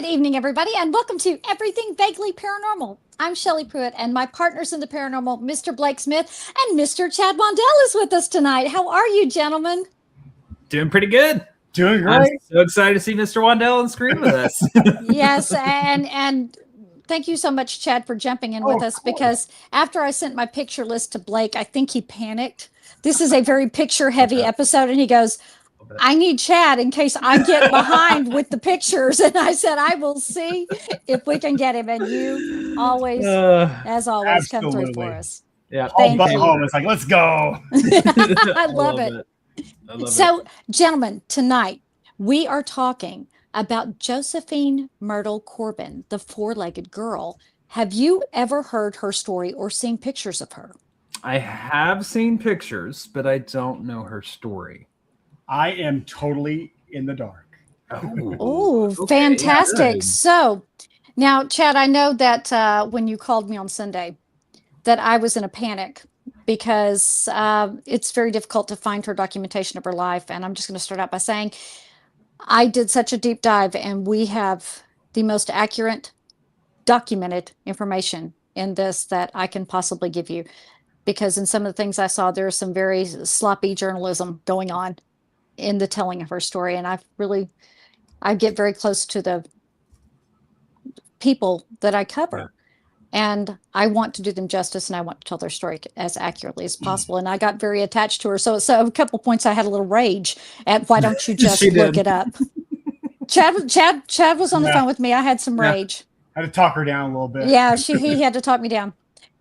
Good evening, everybody, and welcome to Everything Vaguely Paranormal. I'm Shelley Pruitt, and my partners in the paranormal, Mr. Blake Smith and Mr. Chad Wandell, is with us tonight. How are you, gentlemen? Doing pretty good. Doing I'm great. so excited to see Mr. Wandell on screen with us. Yes, and thank you so much, Chad, for jumping in with Of us, course. because after I sent my picture list to Blake, I think he panicked. This is a very picture-heavy episode, and he goes, I need Chad in case I get behind with the pictures. And I said, I will see if we can get him. And you always, as always, come through for Absolutely. us. Yeah, All Thank but you. home. It's like, let's go. I love it. I love So, gentlemen, tonight we are talking about Josephine Myrtle Corbin, the four-legged girl. Have you ever heard her story or seen pictures of her? I have seen pictures, but I don't know her story. I am totally in the dark. Oh, okay, fantastic. good. So now, Chad, I know that when you called me on Sunday, that I was in a panic because it's very difficult to find her documentation of her life. And I'm just going to start out by saying I did such a deep dive, and we have the most accurate documented information in this that I can possibly give you. Because in some of the things I saw, there's some very sloppy journalism going on in the telling of her story. And I get very close to the people that I cover. And I want to do them justice, and I want to tell their story as accurately as possible. And I got very attached to her. So a couple points I had a little rage at, why don't you just She look did. it up? Chad was on the Yeah. phone with me. I had some Yeah. rage. I had to talk her down a little bit. Yeah, he had to talk me down.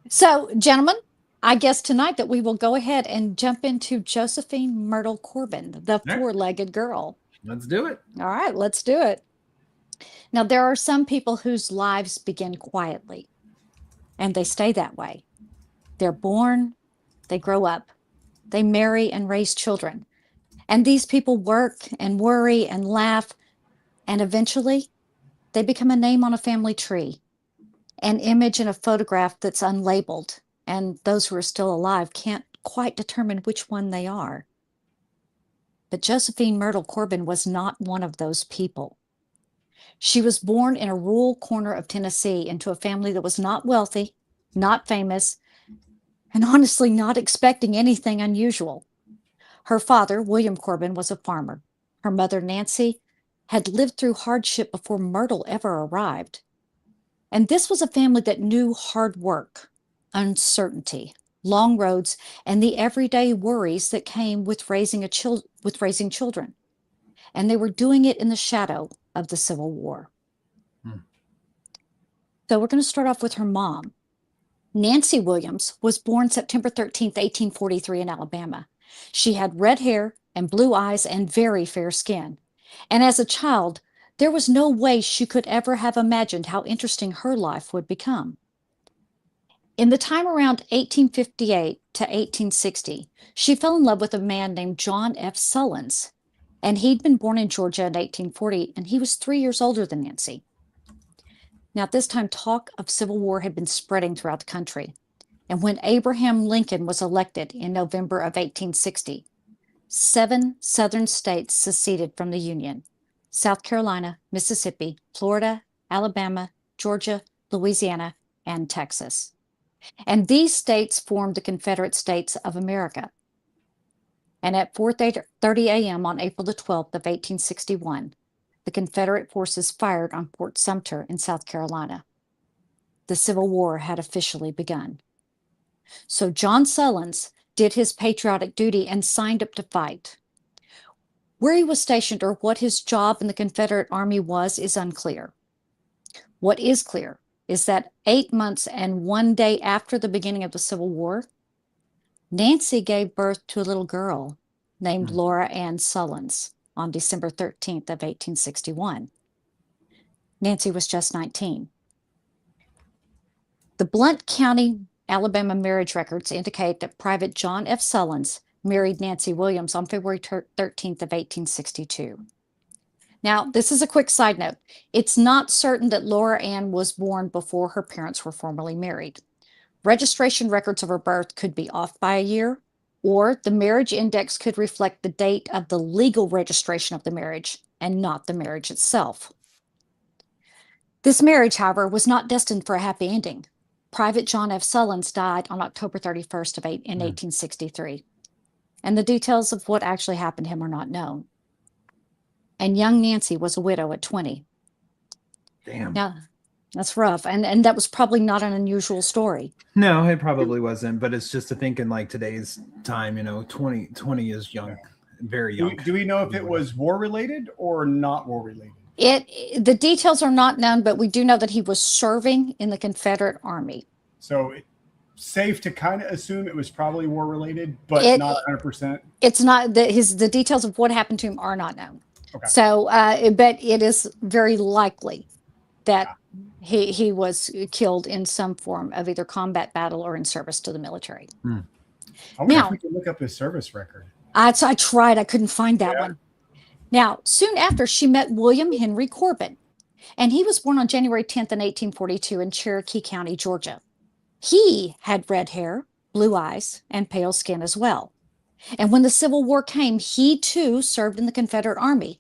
So, gentlemen, I guess tonight that we will go ahead and jump into Josephine Myrtle Corbin, the right. four-legged girl. Let's do it. All right, let's do it. Now, there are some people whose lives begin quietly, and they stay that way. They're born, they grow up, they marry and raise children. And these people work and worry and laugh, and eventually they become a name on a family tree, an image in a photograph that's unlabeled, and those who are still alive can't quite determine which one they are. But Josephine Myrtle Corbin was not one of those people. She was born in a rural corner of Tennessee into a family that was not wealthy, not famous, and honestly not expecting anything unusual. Her father, William Corbin, was a farmer. Her mother, Nancy, had lived through hardship before Myrtle ever arrived. And this was a family that knew hard work, uncertainty, long roads, and the everyday worries that came with raising children. And they were doing it in the shadow of the Civil War. So we're going to start off with her mom. Nancy Williams was born September 13th, 1843 in Alabama. She had red hair and blue eyes and very fair skin. And as a child, there was no way she could ever have imagined how interesting her life would become. In the time around 1858 to 1860, she fell in love with a man named John F. Sullins, and he'd been born in Georgia in 1840, and he was 3 years older than Nancy. Now, at this time, talk of civil war had been spreading throughout the country. And when Abraham Lincoln was elected in November of 1860, 7 southern states seceded from the Union: South Carolina, Mississippi, Florida, Alabama, Georgia, Louisiana, and Texas. And these states formed the Confederate States of America. And at 4:30 a.m. on April the 12th of 1861, the Confederate forces fired on Fort Sumter in South Carolina. The Civil War had officially begun. So John Sullins did his patriotic duty and signed up to fight. Where he was stationed or what his job in the Confederate Army was is unclear. What is clear is that 8 months and 1 day after the beginning of the Civil War, Nancy gave birth to a little girl named Laura Ann Sullins on December 13th of 1861. Nancy was just 19. The Blount County, Alabama marriage records indicate that Private John F. Sullins married Nancy Williams on February 13th of 1862. Now, this is a quick side note. It's not certain that Laura Ann was born before her parents were formally married. Registration records of her birth could be off by a year, or the marriage index could reflect the date of the legal registration of the marriage and not the marriage itself. This marriage, however, was not destined for a happy ending. Private John F. Sullins died on October 31st in 1863, and the details of what actually happened to him are not known. And young Nancy was a widow at 20. Damn. Now, that's rough, and that was probably not an unusual story. No, it probably wasn't, but it's just to think in like today's time, 20 is young, very young. Do we know if it was war related or not war related? The details are not known, but we do know that he was serving in the Confederate Army. So safe to kind of assume it was probably war related, but not 100%. It's not the details of what happened to him are not known. Okay. So, but it is very likely that he was killed in some form of either combat battle or in service to the military. I wonder if we can look up his service record. I tried. I couldn't find that one. Now, soon after, she met William Henry Corbin, and he was born on January 10th in 1842 in Cherokee County, Georgia. He had red hair, blue eyes, and pale skin as well. And when the Civil War came, he too served in the Confederate Army.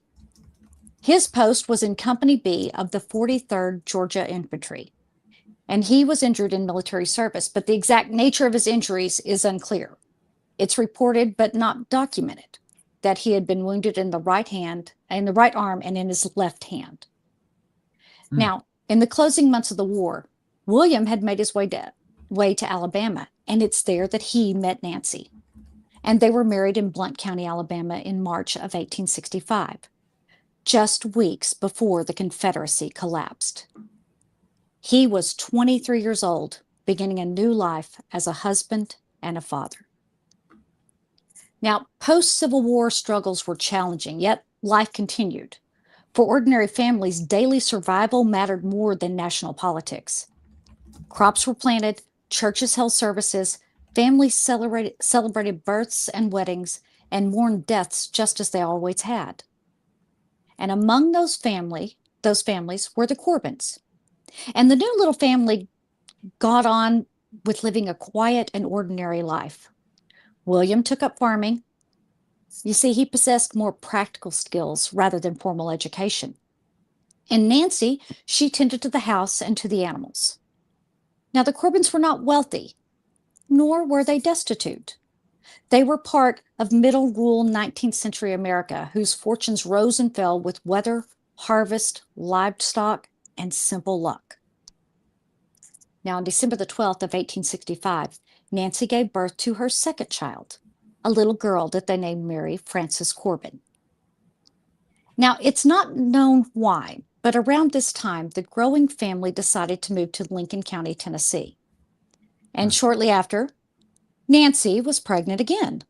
His post was in Company B of the 43rd Georgia Infantry, and he was injured in military service, but the exact nature of his injuries is unclear. It's reported, but not documented, that he had been wounded in the right arm, and in his left hand. Now, in the closing months of the war, William had made his way to Alabama, and it's there that he met Nancy. And they were married in Blount County, Alabama in March of 1865, just weeks before the Confederacy collapsed. He was 23 years old, beginning a new life as a husband and a father. Now, post-Civil War struggles were challenging, yet life continued. For ordinary families, daily survival mattered more than national politics. Crops were planted, churches held services, families celebrated births and weddings, and mourned deaths just as they always had. And among those families were the Corbins. And the new little family got on with living a quiet and ordinary life. William took up farming. You see, he possessed more practical skills rather than formal education. And Nancy, she tended to the house and to the animals. Now, the Corbins were not wealthy, nor were they destitute. They were part of middle rural 19th century America, whose fortunes rose and fell with weather, harvest, livestock, and simple luck. Now, on December the 12th of 1865, Nancy gave birth to her second child, a little girl that they named Mary Frances Corbin. Now, it's not known why, but around this time, the growing family decided to move to Lincoln County, Tennessee. And shortly after, Nancy was pregnant again.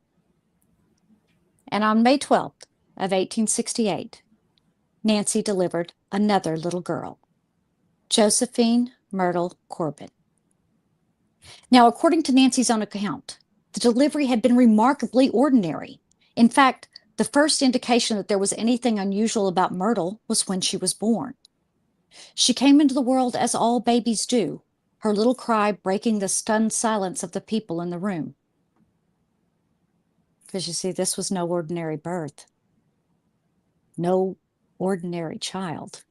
And on May 12th of 1868, Nancy delivered another little girl, Josephine Myrtle Corbin. Now, according to Nancy's own account, the delivery had been remarkably ordinary. In fact, the first indication that there was anything unusual about Myrtle was when she was born. She came into the world as all babies do, her little cry breaking the stunned silence of the people in the room. Because you see, this was no ordinary birth. No ordinary child.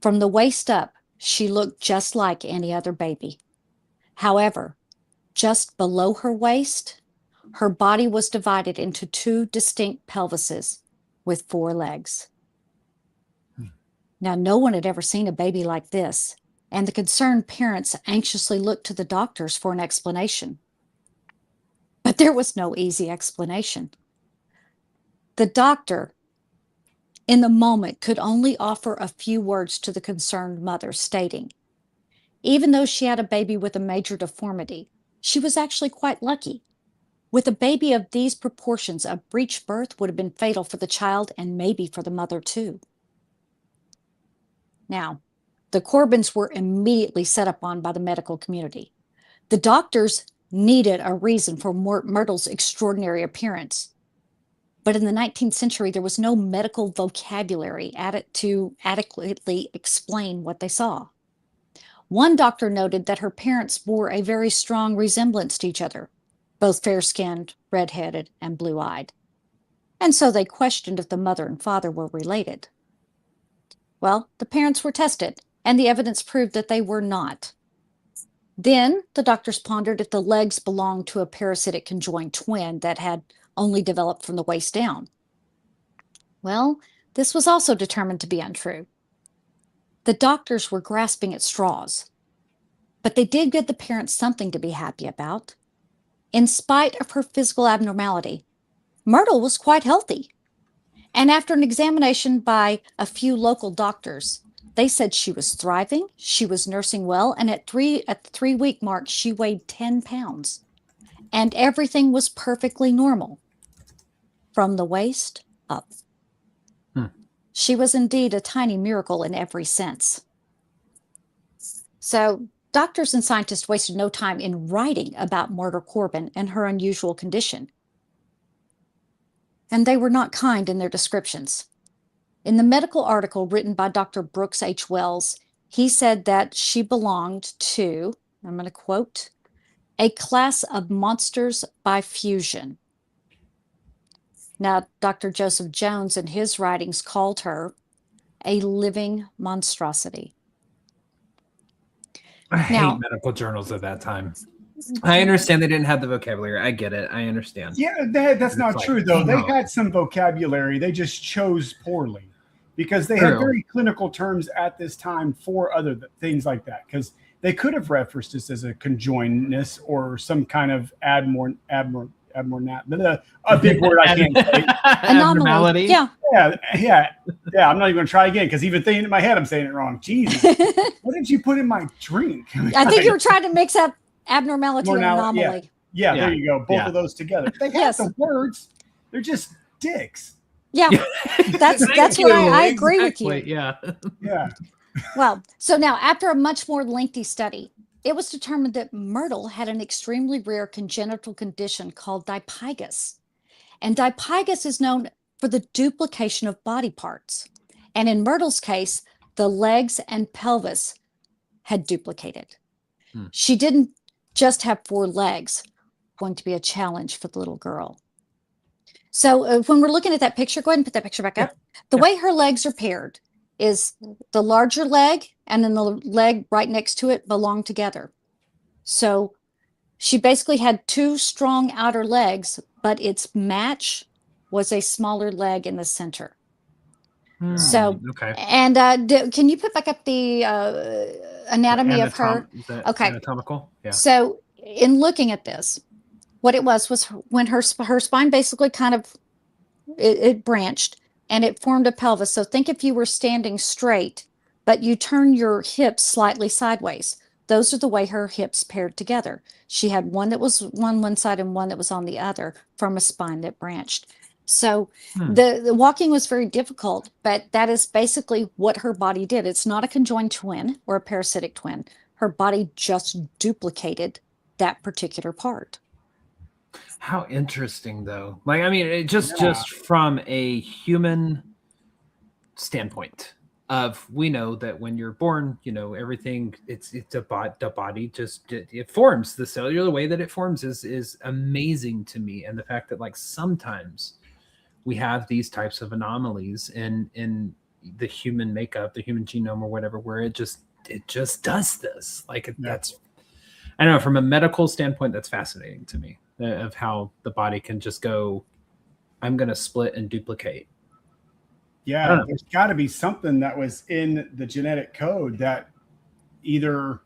From the waist up, she looked just like any other baby. However, just below her waist, her body was divided into two distinct pelvises with 4 legs. Now, no one had ever seen a baby like this, and the concerned parents anxiously looked to the doctors for an explanation. But there was no easy explanation. The doctor, in the moment, could only offer a few words to the concerned mother, stating, even though she had a baby with a major deformity, she was actually quite lucky. With a baby of these proportions, a breech birth would have been fatal for the child and maybe for the mother too. Now, the Corbins were immediately set upon by the medical community. The doctors needed a reason for Myrtle's extraordinary appearance. But in the 19th century, there was no medical vocabulary to adequately explain what they saw. One doctor noted that her parents bore a very strong resemblance to each other, both fair-skinned, red-headed, and blue-eyed. And so they questioned if the mother and father were related. Well, the parents were tested, and the evidence proved that they were not. Then the doctors pondered if the legs belonged to a parasitic conjoined twin that had only developed from the waist down. Well, this was also determined to be untrue. The doctors were grasping at straws, but they did give the parents something to be happy about. In spite of her physical abnormality, Myrtle was quite healthy. And after an examination by a few local doctors, they said she was thriving, she was nursing well, and at the 3-week mark, she weighed 10 pounds. And everything was perfectly normal from the waist up. She was indeed a tiny miracle in every sense. So doctors and scientists wasted no time in writing about Myrtle Corbin and her unusual condition. And they were not kind in their descriptions. In the medical article written by Dr. Brooks H. Wells, he said that she belonged to, I'm going to quote, a class of monsters by fusion. Now, Dr. Joseph Jones in his writings called her a living monstrosity. I hate medical journals at that time. I understand they didn't have the vocabulary. I get it. I understand. Yeah, that's not true, though. They had some vocabulary. They just chose poorly because they had very clinical terms at this time for other things like that. Because they could have referenced this as a conjoinedness or some kind of a big word I can't say. Anomaly. Yeah. I'm not even going to try again because even thinking in my head, I'm saying it wrong. Jesus. What did you put in my drink? I think you were trying to mix up abnormality and anomaly. Yeah, there you go. Both of those together. They have the words. They're just dicks. Yeah. That's what I agree with you. Yeah. Well, so now after a much more lengthy study, it was determined that Myrtle had an extremely rare congenital condition called dipygus. And dipygus is known for the duplication of body parts. And in Myrtle's case, the legs and pelvis had duplicated. She didn't just have 4 legs, going to be a challenge for the little girl. So when we're looking at that picture, go ahead and put that picture back up. The way her legs are paired is the larger leg and then the leg right next to it belong together. So she basically had 2 strong outer legs, but its match was a smaller leg in the center. So, and can you put back up the anatomy of her? Okay. Anatomical. Yeah. So in looking at this, what it was when her spine basically kind of, it branched and it formed a pelvis. So think if you were standing straight, but you turn your hips slightly sideways. Those are the way her hips paired together. She had one that was on one side and one that was on the other from a spine that branched. So the walking was very difficult, but that is basically what her body did. It's not a conjoined twin or a parasitic twin. Her body just duplicated that particular part. How interesting, though. Like, I mean, it just from a human standpoint of, we know that when you're born, everything, it's the body just, it forms. The cellular way that it forms is amazing to me. And the fact that, like, sometimes we have these types of anomalies in the human makeup, the human genome or whatever, where it just does this. Like, that's, I don't know, from a medical standpoint, that's fascinating to me, of how the body can just go, I'm going to split and duplicate. Yeah, there's got to be something that was in the genetic code that either,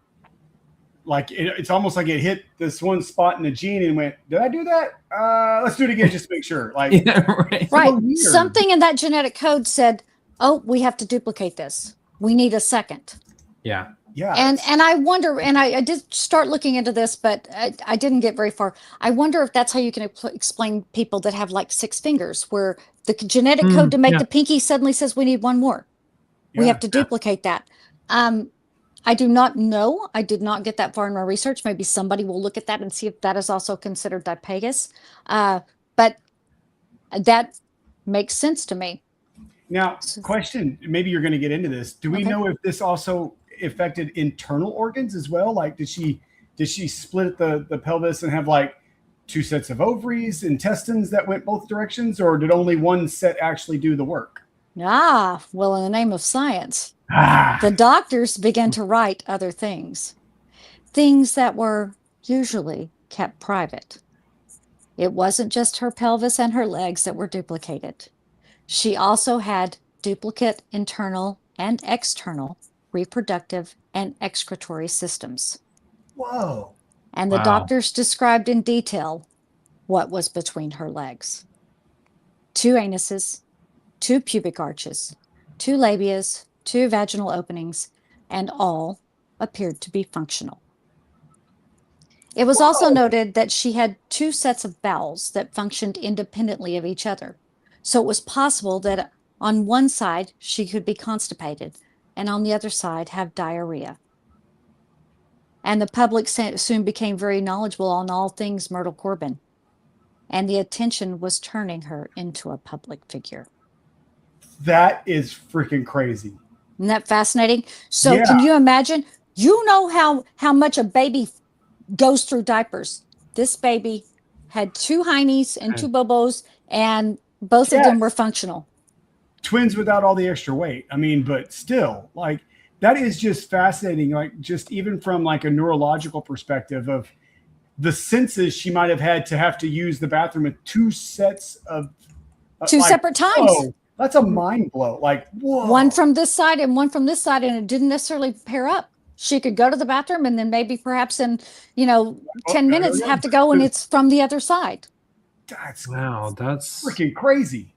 like, it's almost like it hit this one spot in the gene and went, did I do that? Let's do it again just to make sure. Like, right. Something in that genetic code said, oh, we have to duplicate this. We need a second. Yeah. Yeah. And I wonder, and I did start looking into this, but I didn't get very far. I wonder if that's how you can explain people that have like 6 fingers, where the genetic code to make the pinky suddenly says we need one more. We have to duplicate that. I do not know. I did not get that far in my research. Maybe somebody will look at that and see if that is also considered dipygus. But that makes sense to me. Now, question, maybe you're going to get into this. Do we know if this also affected internal organs as well? Like, did she split the pelvis and have like 2 sets of ovaries, intestines that went both directions, or did only one set actually do the work? Ah, well, in the name of science, Ah, the doctors began to write other things that were usually kept private. It wasn't just her pelvis and her legs that were duplicated. She also had duplicate internal and external reproductive and excretory systems. whoa. And the Wow. doctors described in detail what was between her legs: 2 anuses, 2 pubic arches, 2 labias, 2 vaginal openings, and all appeared to be functional. It was also Whoa. noted that she had 2 sets of bowels that functioned independently of each other. So it was possible that on one side she could be constipated and on the other side have diarrhea. And the public soon became very knowledgeable on all things Myrtle Corbin, and the attention was turning her into a public figure. That is freaking crazy. Isn't that fascinating? So Yeah. can you imagine? You know how much a baby goes through diapers. This baby had 2 heinies and 2 bobos, and both of them were Yes. functional. Twins without all the extra weight. I mean, but still, like that is just fascinating. Like just even from like a neurological perspective of the senses she might have to use the bathroom with 2 sets of Two like, separate times. whoa, that's a mind blow. Like, whoa. One from this side and one from this side, and it didn't necessarily pair up. She could go to the bathroom and then maybe perhaps in, 10 minutes have to go and it's from the other side. That's Wow, that's freaking crazy.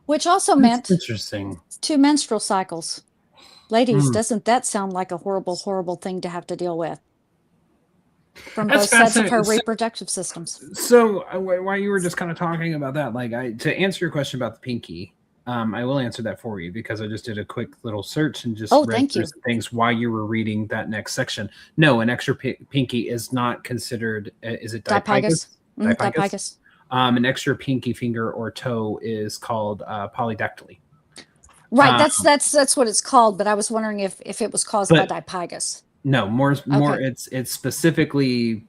Which also that's meant interesting. 2 menstrual cycles. Ladies, Mm. doesn't that sound like a horrible, horrible thing to have to deal with? From That's both sets of her fascinating. reproductive systems. So while you were just kind of talking about that, like to answer your question about the pinky, I will answer that for you because I just did a quick little search and just read Thank through you. some things while you were reading that next section. No, an extra pinky is not considered. Is it dipygus? Dipygus. An extra pinky finger or toe is called polydactyly. Right, that's what it's called. But I was wondering if it was caused by dipygus. No, more. Okay. It's specifically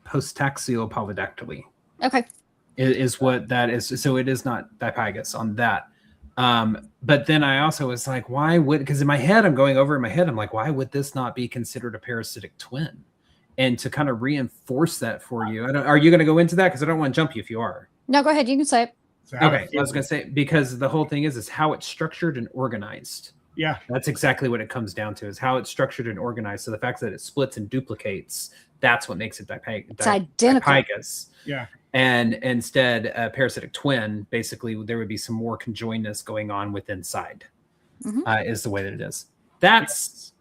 postaxial polydactyly. Okay. Is what that is. So it is not dipygus on that. But then I also was like, why would, because in my head, I'm like, why would this not be considered a parasitic twin? And to kind of reinforce that for you, are you going to go into that? Because I don't want to jump you if you are. No, go ahead. You can say it. Okay, I was going to say, because the whole thing is how it's structured and organized. Yeah. That's exactly what it comes down to, is how it's structured and organized. So the fact that it splits and duplicates, that's what makes it It's identical. dipygus. Yeah. And instead, a parasitic twin, basically, there would be some more conjoinedness going on with inside, is the way that it is. That's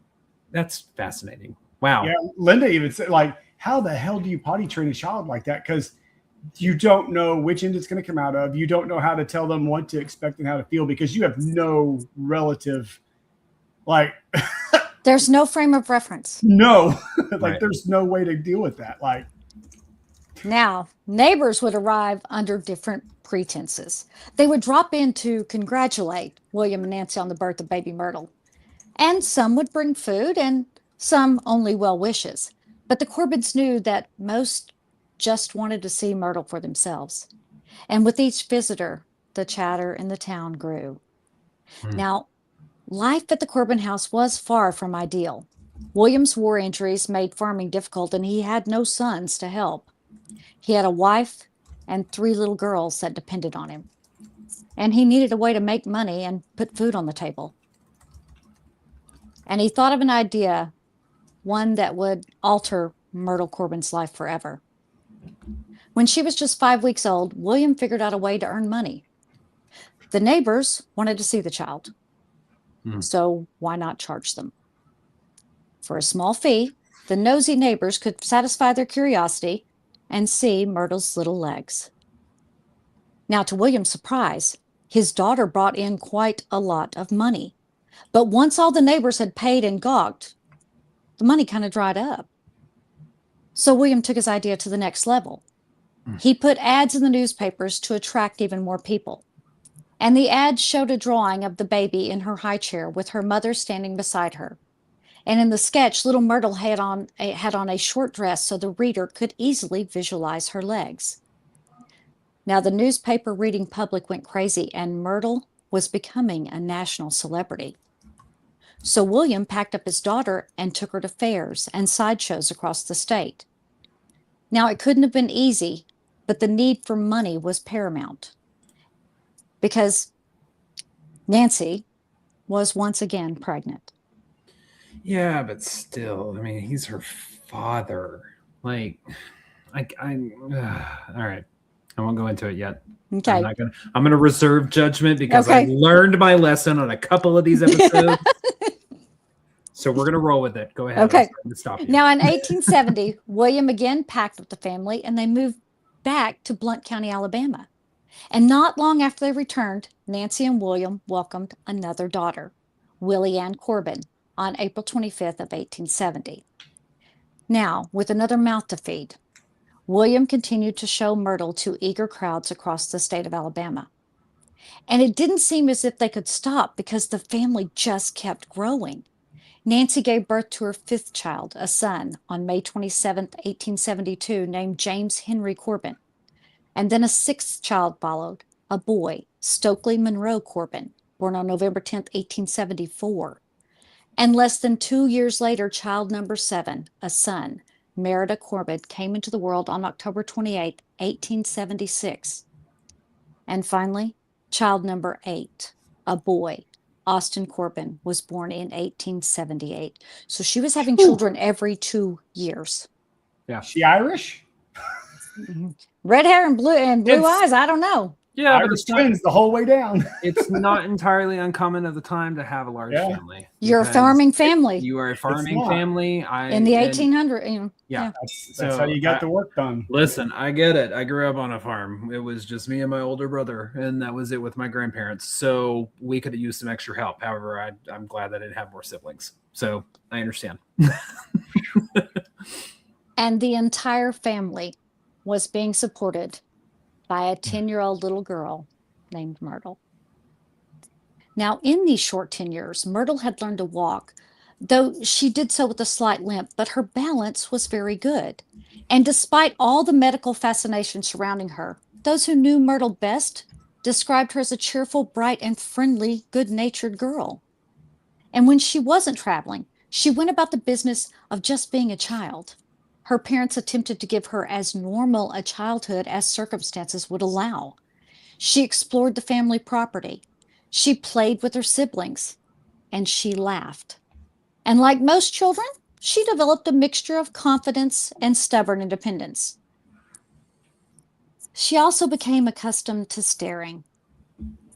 fascinating. Wow. Yeah. Linda even said, like, how the hell do you potty train a child like that? Because you don't know which end it's going to come out of. You don't know how to tell them what to expect and how to feel because you have no relative, like. There's no frame of reference. No. Like, Right. There's no way to deal with that. Like. Now, neighbors would arrive under different pretenses. They would drop in to congratulate William and Nancy on the birth of baby Myrtle. And some would bring food and some only well wishes. But the Corbins knew that most just wanted to see Myrtle for themselves. And with each visitor, the chatter in the town grew. Now, life at the Corbin house was far from ideal. William's war injuries made farming difficult, and he had no sons to help. He had a wife and 3 little girls that depended on him. And he needed a way to make money and put food on the table. And he thought of an idea, one that would alter Myrtle Corbin's life forever. When she was just 5 weeks old, William figured out a way to earn money. The neighbors wanted to see the child. So why not charge them? For a small fee, the nosy neighbors could satisfy their curiosity and see Myrtle's little legs. Now, to William's surprise, his daughter brought in quite a lot of money. But once all the neighbors had paid and gawked, the money kind of dried up. So William took his idea to the next level. He put ads in the newspapers to attract even more people. And the ads showed a drawing of the baby in her high chair with her mother standing beside her. And in the sketch, little Myrtle had on a short dress so the reader could easily visualize her legs. Now, the newspaper reading public went crazy, and Myrtle was becoming a national celebrity. So William packed up his daughter and took her to fairs and sideshows across the state. Now, it couldn't have been easy, but the need for money was paramount because Nancy was once again pregnant. Yeah, but still, I mean, he's her father. Like, all right. I won't go into it yet. Okay. I'm gonna reserve judgment because Okay. I learned my lesson on a couple of these episodes. So we're gonna roll with it. Go ahead. Okay. Stop you. Now, in 1870, William again packed up the family and they moved back to Blount County, Alabama. And not long after they returned, Nancy and William welcomed another daughter, Willie Ann Corbin, on April 25th of 1870. Now, with another mouth to feed, William continued to show Myrtle to eager crowds across the state of Alabama. And it didn't seem as if they could stop because the family just kept growing. Nancy gave birth to her fifth child, a son, on May 27th, 1872, named James Henry Corbin. And then a sixth child followed, a boy, Stokely Monroe Corbin, born on November 10th, 1874. And less than 2 years later, child number 7, a son, Myrtle Corbin, came into the world on October 28th, 1876. And finally, child number 8, a boy, Austin Corbin, was born in 1878. So she was having children every 2 years. Yeah. She Irish? Red hair and blue eyes. I don't know. Yeah, Irish but it's twins the whole way down. It's not entirely uncommon at the time to have a large family. You're a farming family. You are a farming family. In the 1800s. Yeah. That's how you got the work done. Listen, I get it. I grew up on a farm. It was just me and my older brother, and that was it with my grandparents. So we could have used some extra help. However, I'm glad that I didn't have more siblings. So I understand. And the entire family was being supported by a 10-year-old little girl named Myrtle. Now, in these short 10 years, Myrtle had learned to walk, though she did so with a slight limp, but her balance was very good. And despite all the medical fascination surrounding her, those who knew Myrtle best described her as a cheerful, bright, and friendly, good-natured girl. And when she wasn't traveling, she went about the business of just being a child. Her parents attempted to give her as normal a childhood as circumstances would allow. She explored the family property. She played with her siblings, and she laughed. And like most children, she developed a mixture of confidence and stubborn independence. She also became accustomed to staring.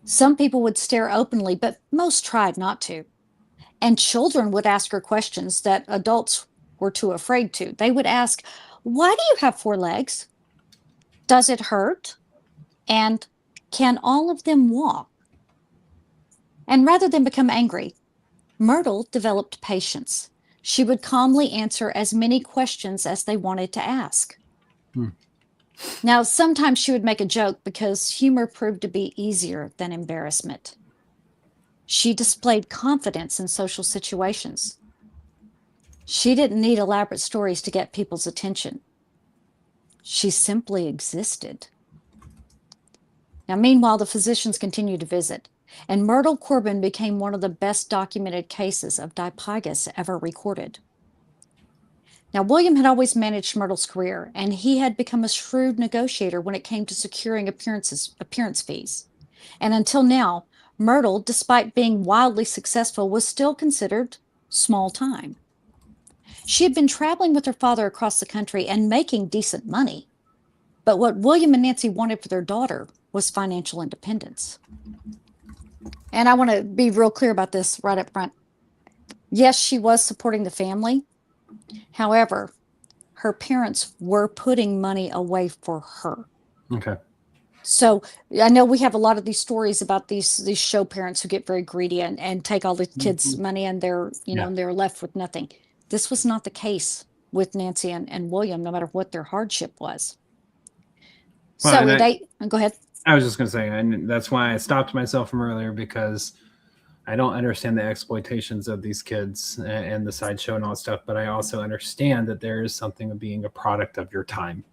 Some people would stare openly, but most tried not to. And children would ask her questions that adults were too afraid to. They would ask, "Why do you have 4 legs? Does it hurt? And can all of them walk?" And rather than become angry, Myrtle developed patience. She would calmly answer as many questions as they wanted to ask. Now, sometimes she would make a joke because humor proved to be easier than embarrassment. She displayed confidence in social situations. She didn't need elaborate stories to get people's attention. She simply existed. Now, meanwhile, the physicians continued to visit, and Myrtle Corbin became one of the best documented cases of dipygus ever recorded. Now, William had always managed Myrtle's career, and he had become a shrewd negotiator when it came to securing appearance fees. And until now, Myrtle, despite being wildly successful, was still considered small time. She had been traveling with her father across the country and making decent money. But what William and Nancy wanted for their daughter was financial independence. And I want to be real clear about this right up front. Yes, she was supporting the family. However, her parents were putting money away for her. Okay. So I know we have a lot of these stories about these show parents who get very greedy and take all the kids' money and they're, and they're left with nothing. This was not the case with Nancy and William, no matter what their hardship was. Well, go ahead. I was just going to say, and that's why I stopped myself from earlier, because I don't understand the exploitations of these kids and the sideshow and all that stuff, but I also understand that there is something of being a product of your time.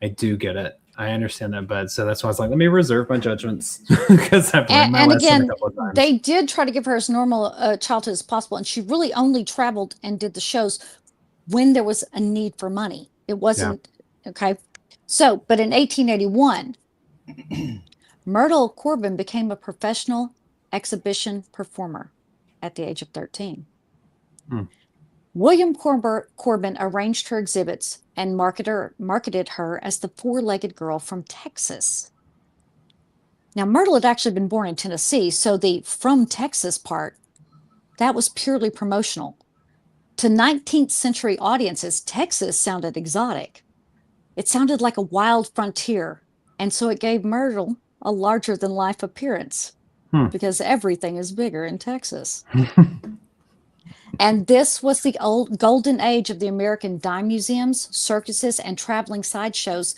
I do get it. I understand that, but so that's why I was like, let me reserve my judgments because I've learned my lesson a couple of times. They did try to give her as normal a childhood as possible, and she really only traveled and did the shows when there was a need for money. It wasn't okay. So, but in 1881, Myrtle Corbin became a professional exhibition performer at the age of 13. William Corbin arranged her exhibits and marketed her as the four-legged girl from Texas. Now, Myrtle had actually been born in Tennessee, so the from Texas part, that was purely promotional. To 19th century audiences, Texas sounded exotic. It sounded like a wild frontier, and so it gave Myrtle a larger-than-life appearance because everything is bigger in Texas. And this was the old golden age of the American dime museums, circuses, and traveling sideshows.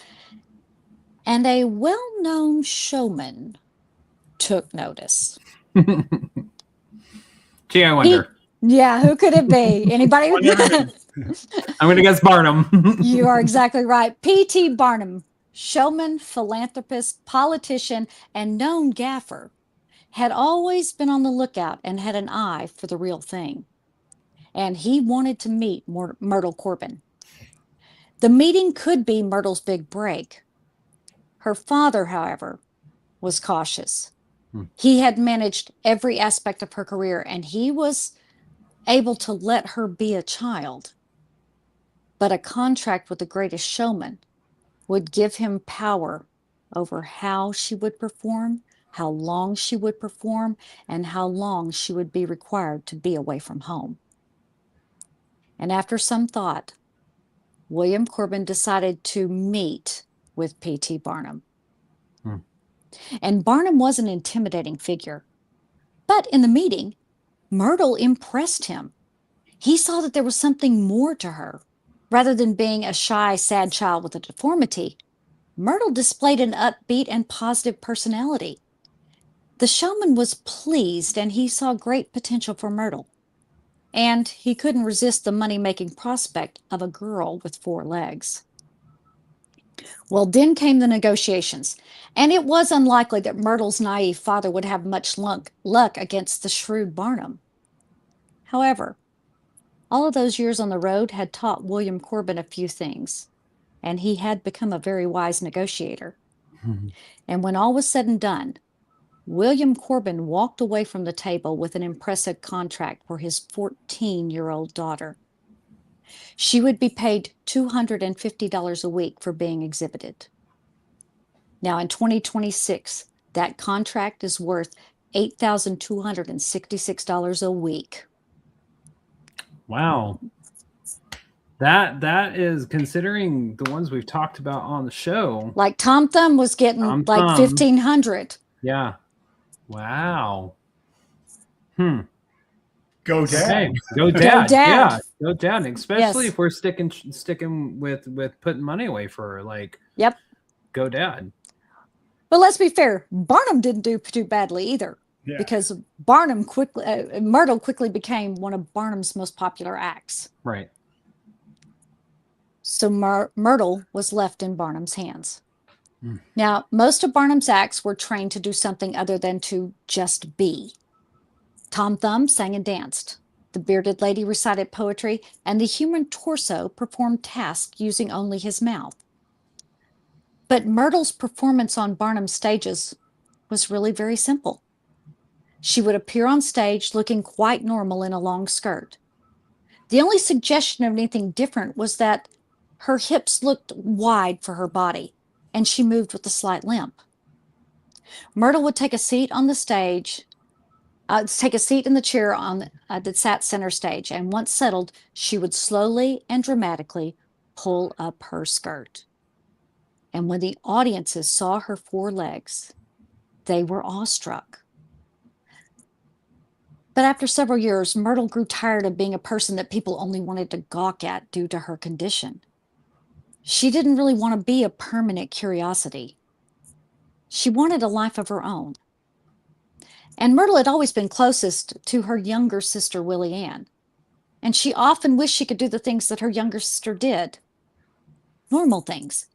And a well-known showman took notice. Gee, I wonder. Who could it be? Anybody? I'm going to guess Barnum. You are exactly right. P.T. Barnum, showman, philanthropist, politician, and known gaffer, had always been on the lookout and had an eye for the real thing. And he wanted to meet Myrtle Corbin. The meeting could be Myrtle's big break. Her father, however, was cautious. He had managed every aspect of her career, and he was able to let her be a child. But a contract with the greatest showman would give him power over how she would perform, how long she would perform, and how long she would be required to be away from home. And after some thought, William Corbin decided to meet with P.T. Barnum. And Barnum was an intimidating figure. But in the meeting, Myrtle impressed him. He saw that there was something more to her. Rather than being a shy, sad child with a deformity, Myrtle displayed an upbeat and positive personality. The showman was pleased, and he saw great potential for Myrtle. And he couldn't resist the money-making prospect of a girl with four legs. Well, then came the negotiations, and it was unlikely that Myrtle's naive father would have much luck against the shrewd Barnum. However, all of those years on the road had taught William Corbin a few things, and he had become a very wise negotiator. And when all was said and done, William Corbin walked away from the table with an impressive contract for his 14-year-old daughter. She would be paid $250 a week for being exhibited. Now, in 2026, that contract is worth $8,266 a week. Wow. That is, considering the ones we've talked about on the show. Like Tom Thumb was getting like $1,500. Yeah. Wow. Go Dad. Okay. Go Dad. Yeah. Go Dad. Especially if we're sticking with putting money away for her. Like, yep. Go Dad. But let's be fair, Barnum didn't do too badly either. Yeah. Because Myrtle quickly became one of Barnum's most popular acts. Right. So Myrtle was left in Barnum's hands. Now, most of Barnum's acts were trained to do something other than to just be. Tom Thumb sang and danced. The bearded lady recited poetry, and the human torso performed tasks using only his mouth. But Myrtle's performance on Barnum's stages was really very simple. She would appear on stage looking quite normal in a long skirt. The only suggestion of anything different was that her hips looked wide for her body, and she moved with a slight limp. Myrtle would take a seat on the stage, take a seat in the chair that sat center stage, and once settled, she would slowly and dramatically pull up her skirt. And when the audiences saw her four legs, they were awestruck. But after several years, Myrtle grew tired of being a person that people only wanted to gawk at due to her condition. She didn't really want to be a permanent curiosity. She wanted a life of her own. And Myrtle had always been closest to her younger sister, Willie Ann. And she often wished she could do the things that her younger sister did. Normal things.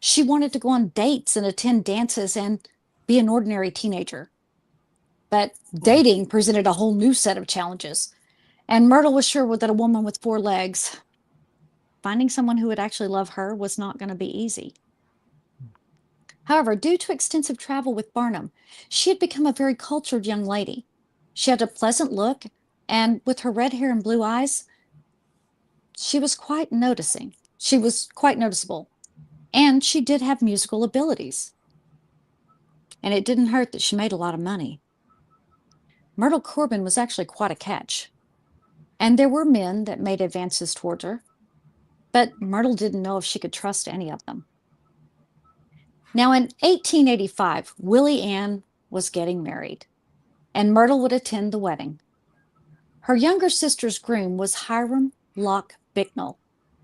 She wanted to go on dates and attend dances and be an ordinary teenager. But dating presented a whole new set of challenges, and Myrtle was sure that a woman with 4 legs, finding someone who would actually love her was not going to be easy. However, due to extensive travel with Barnum, she had become a very cultured young lady. She had a pleasant look, and with her red hair and blue eyes, she was quite noticing. She was quite noticeable, and she did have musical abilities. And it didn't hurt that she made a lot of money. Myrtle Corbin was actually quite a catch, and there were men that made advances toward her, but Myrtle didn't know if she could trust any of them. Now, in 1885, Willie Ann was getting married, and Myrtle would attend the wedding. Her younger sister's groom was Hiram Locke Bicknell,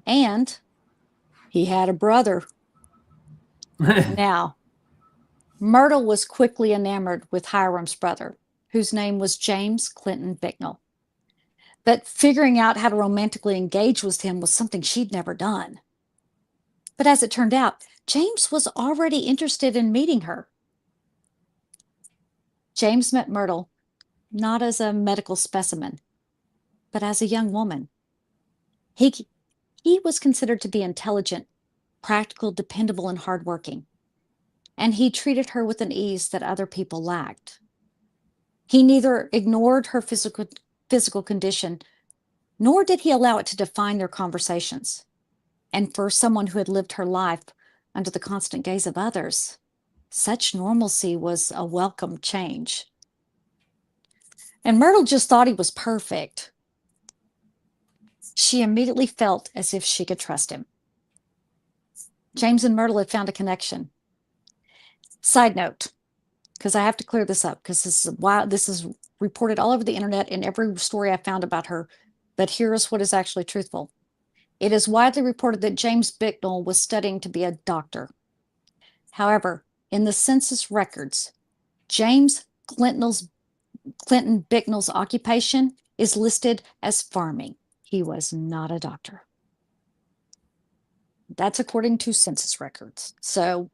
and he had a brother. Now, Myrtle was quickly enamored with Hiram's brother, whose name was James Clinton Bicknell. But figuring out how to romantically engage with him was something she'd never done. But as it turned out, James was already interested in meeting her. James met Myrtle not as a medical specimen, but as a young woman. He was considered to be intelligent, practical, dependable, and hardworking, and he treated her with an ease that other people lacked. He neither ignored her physical condition, nor did he allow it to define their conversations. And for someone who had lived her life under the constant gaze of others, such normalcy was a welcome change. And Myrtle just thought he was perfect. She immediately felt as if she could trust him. James and Myrtle had found a connection. Side note, because I have to clear this up, because this is reported all over the internet in every story I found about her, but here is what is actually truthful. It is widely reported that James Bicknell was studying to be a doctor. However, in the census records, James Clinton Bicknell's occupation is listed as farming. He was not a doctor. That's according to census records. So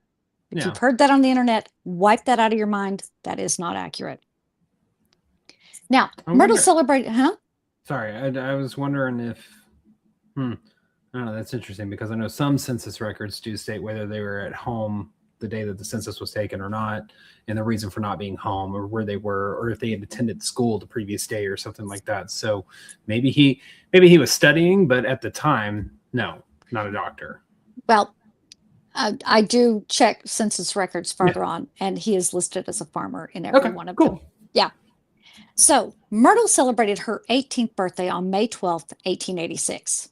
if you've heard that on the internet, wipe that out of your mind. That is not accurate. Now, Myrtle celebrated, Sorry, I was wondering if, I don't know, that's interesting because I know some census records do state whether they were at home the day that the census was taken or not, and the reason for not being home, or where they were, or if they had attended school the previous day or something like that. So maybe he was studying, but at the time, no, not a doctor. Well, I do check census records farther on, and he is listed as a farmer in every one of them. Yeah. So Myrtle celebrated her 18th birthday on May 12th, 1886.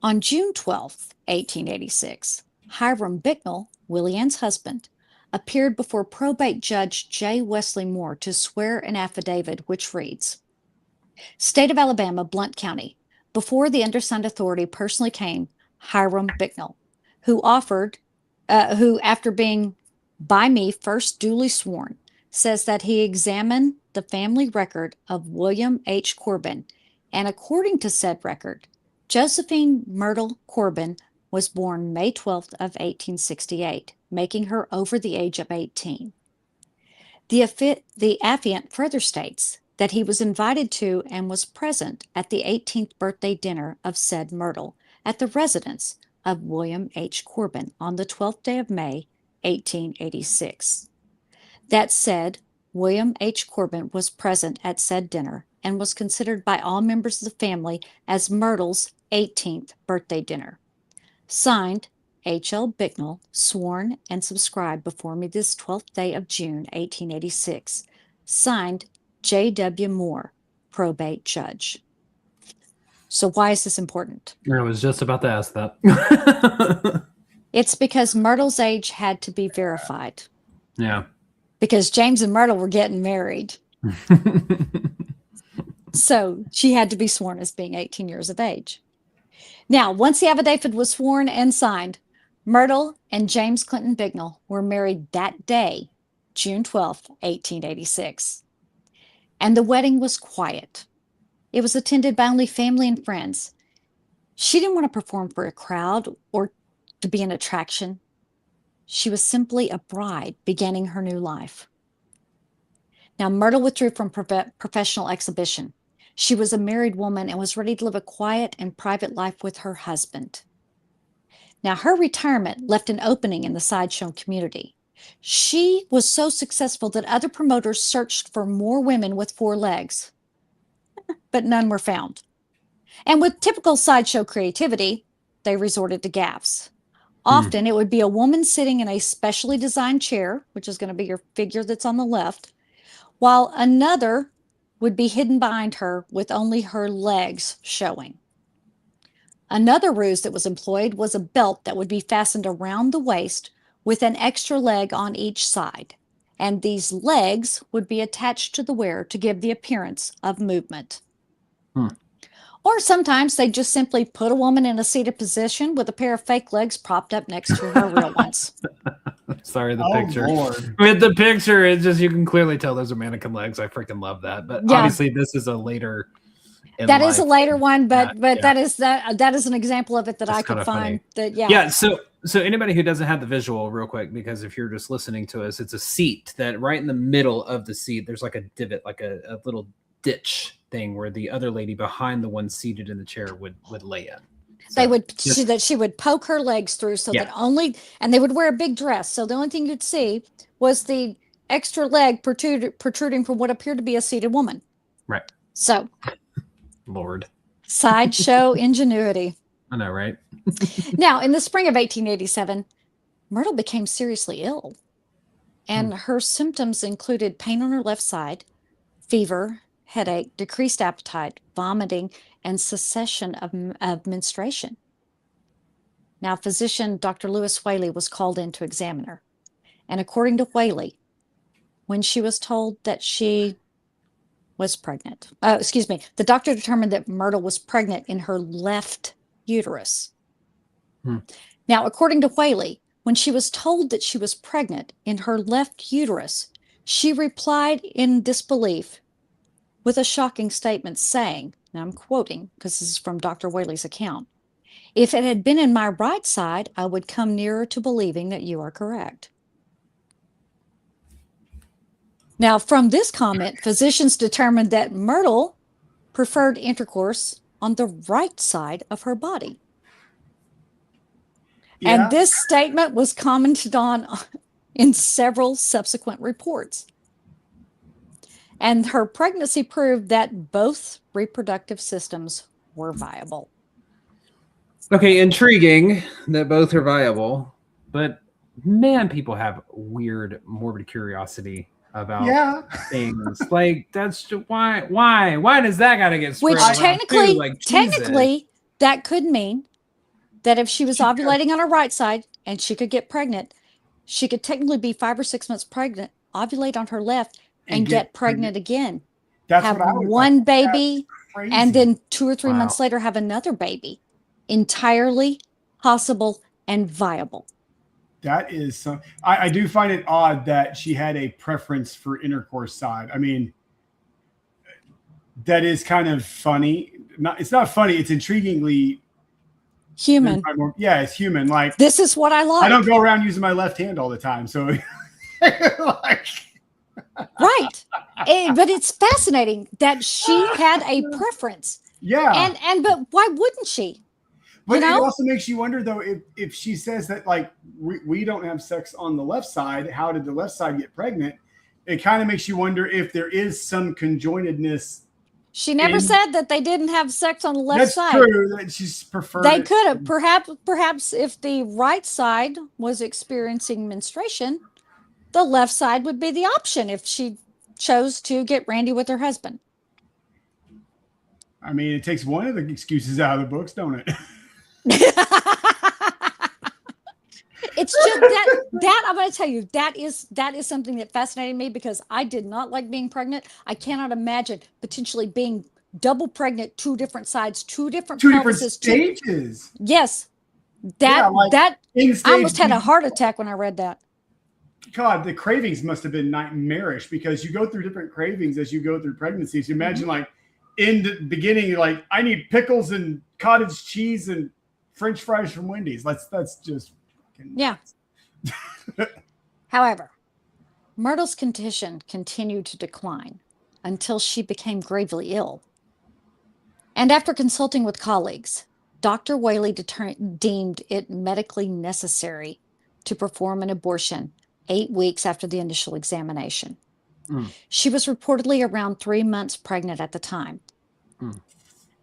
On June 12th, 1886, Hiram Bicknell, Willie Ann's husband, appeared before probate judge J. Wesley Moore to swear an affidavit which reads, State of Alabama, Blount County, before the undersigned authority personally came, Hiram Bicknell, who after being by me first duly sworn, says that he examined the family record of William H. Corbin, and according to said record, Josephine Myrtle Corbin was born May 12th of 1868, making her over the age of 18. The affiant further states that he was invited to and was present at the 18th birthday dinner of said Myrtle at the residence of William H. Corbin on the 12th day of May, 1886. That said, William H. Corbin was present at said dinner and was considered by all members of the family as Myrtle's 18th birthday dinner. Signed, H. L. Bicknell, sworn and subscribed before me this 12th day of June, 1886. Signed, J. W. Moore, probate judge. So why is this important? I was just about to ask that. It's because Myrtle's age had to be verified. Yeah. Because James and Myrtle were getting married. So she had to be sworn as being 18 years of age. Now, once the affidavit was sworn and signed, Myrtle and James Clinton Bicknell were married that day, June 12th, 1886. And the wedding was quiet. It was attended by only family and friends. She didn't want to perform for a crowd or to be an attraction. She was simply a bride beginning her new life. Now, Myrtle withdrew from professional exhibition. She was a married woman and was ready to live a quiet and private life with her husband. Now, her retirement left an opening in the sideshow community. She was so successful that other promoters searched for more women with 4 legs, but none were found. And with typical sideshow creativity, they resorted to gaffes. Often it would be a woman sitting in a specially designed chair, which is going to be your figure that's on the left, while another would be hidden behind her with only her legs showing. Another ruse that was employed was a belt that would be fastened around the waist with an extra leg on each side, and these legs would be attached to the wearer to give the appearance of movement. Or sometimes they just simply put a woman in a seated position with a pair of fake legs propped up next to her real ones. Sorry, the picture. Lord. With the picture, it's just, you can clearly tell those are mannequin legs. I freaking love that. But obviously, this is a later. That is a later one, but Yeah. that is an example of it that I could find. Yeah. So anybody who doesn't have the visual, real quick, because if you're just listening to us, it's a seat that right in the middle of the seat, there's like a divot, like a little ditch thing where the other lady behind the one seated in the chair would lay in. So she would poke her legs through and they would wear a big dress. So the only thing you'd see was the extra leg protruding from what appeared to be a seated woman. Right. So, Lord. Sideshow ingenuity. I know, right? Now, in the spring of 1887, Myrtle became seriously ill, and her symptoms included pain on her left side, fever, headache, decreased appetite, vomiting, and cessation of menstruation. Now, physician Dr. Lewis Whaley was called in to examine her. And according to Whaley, when she was told that she was pregnant, the doctor determined that Myrtle was pregnant in her left uterus. Now, according to Whaley, when she was told that she was pregnant in her left uterus, she replied in disbelief with a shocking statement saying, and I'm quoting because this is from Dr. Whaley's account, "If it had been in my right side, I would come nearer to believing that you are correct." Now, from this comment, physicians determined that Myrtle preferred intercourse on the right side of her body. Yeah. And this statement was commented on in several subsequent reports. And her pregnancy proved that both reproductive systems were viable. Okay, intriguing that both are viable, but man, people have weird, morbid curiosity about things. Like, that's just, why does that gotta get spread? Which technically, that could mean that if she was ovulating on her right side and she could get pregnant, she could technically be 5 or 6 months pregnant, ovulate on her left, and get pregnant again. That's have what I would one baby, and then 2 or 3 months later have another baby. Entirely possible and viable. That is some. I do find it odd that she had a preference for intercourse side. I mean, that is kind of funny. It's not funny. It's intriguingly human. Yeah, it's human. Like, this is what I like. I don't go around using my left hand all the time, so like. Right. But it's fascinating that she had a preference. Yeah. But why wouldn't she? But it also makes you wonder, though, if she says that, like, we don't have sex on the left side, how did the left side get pregnant? It kind of makes you wonder if there is some conjoinedness. She never said that they didn't have sex on the left side. That's true. That she's preferred. They could have. Perhaps if the right side was experiencing menstruation, the left side would be the option if she chose to get randy with her husband. I mean, it takes one of the excuses out of the books, don't it? It's just that I'm going to tell you, that is something that fascinated me because I did not like being pregnant. I cannot imagine potentially being double pregnant, 2 different sides, 2 different stages. Yes. I almost had a heart attack when I read that. God, the cravings must have been nightmarish because you go through different cravings as you go through pregnancies. You imagine, like, in the beginning, you're like, I need pickles and cottage cheese and French fries from Wendy's. That's just yeah. However, Myrtle's condition continued to decline until she became gravely ill. And after consulting with colleagues, Dr. Whaley deemed it medically necessary to perform an abortion 8 weeks after the initial examination. She was reportedly around 3 months pregnant at the time.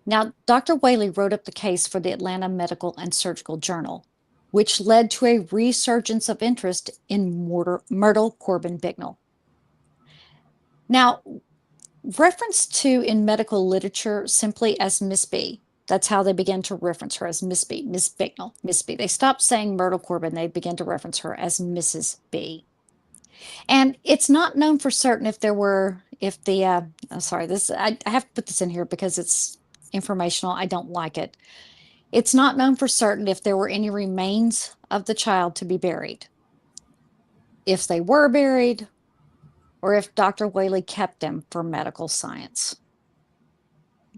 Now, Dr. Whaley wrote up the case for the Atlanta Medical and Surgical Journal, which led to a resurgence of interest in Myrtle Corbin Bicknell. Now, reference to in medical literature simply as Miss B. That's how they began to reference her, as Miss B, Miss Bicknell, Miss B. They stopped saying Myrtle Corbin. They began to reference her as Mrs. B. And it's not known for certain if there were, if the, I have to put this in here because it's informational. I don't like it. It's not known for certain if there were any remains of the child to be buried. If they were buried, or if Dr. Whaley kept them for medical science.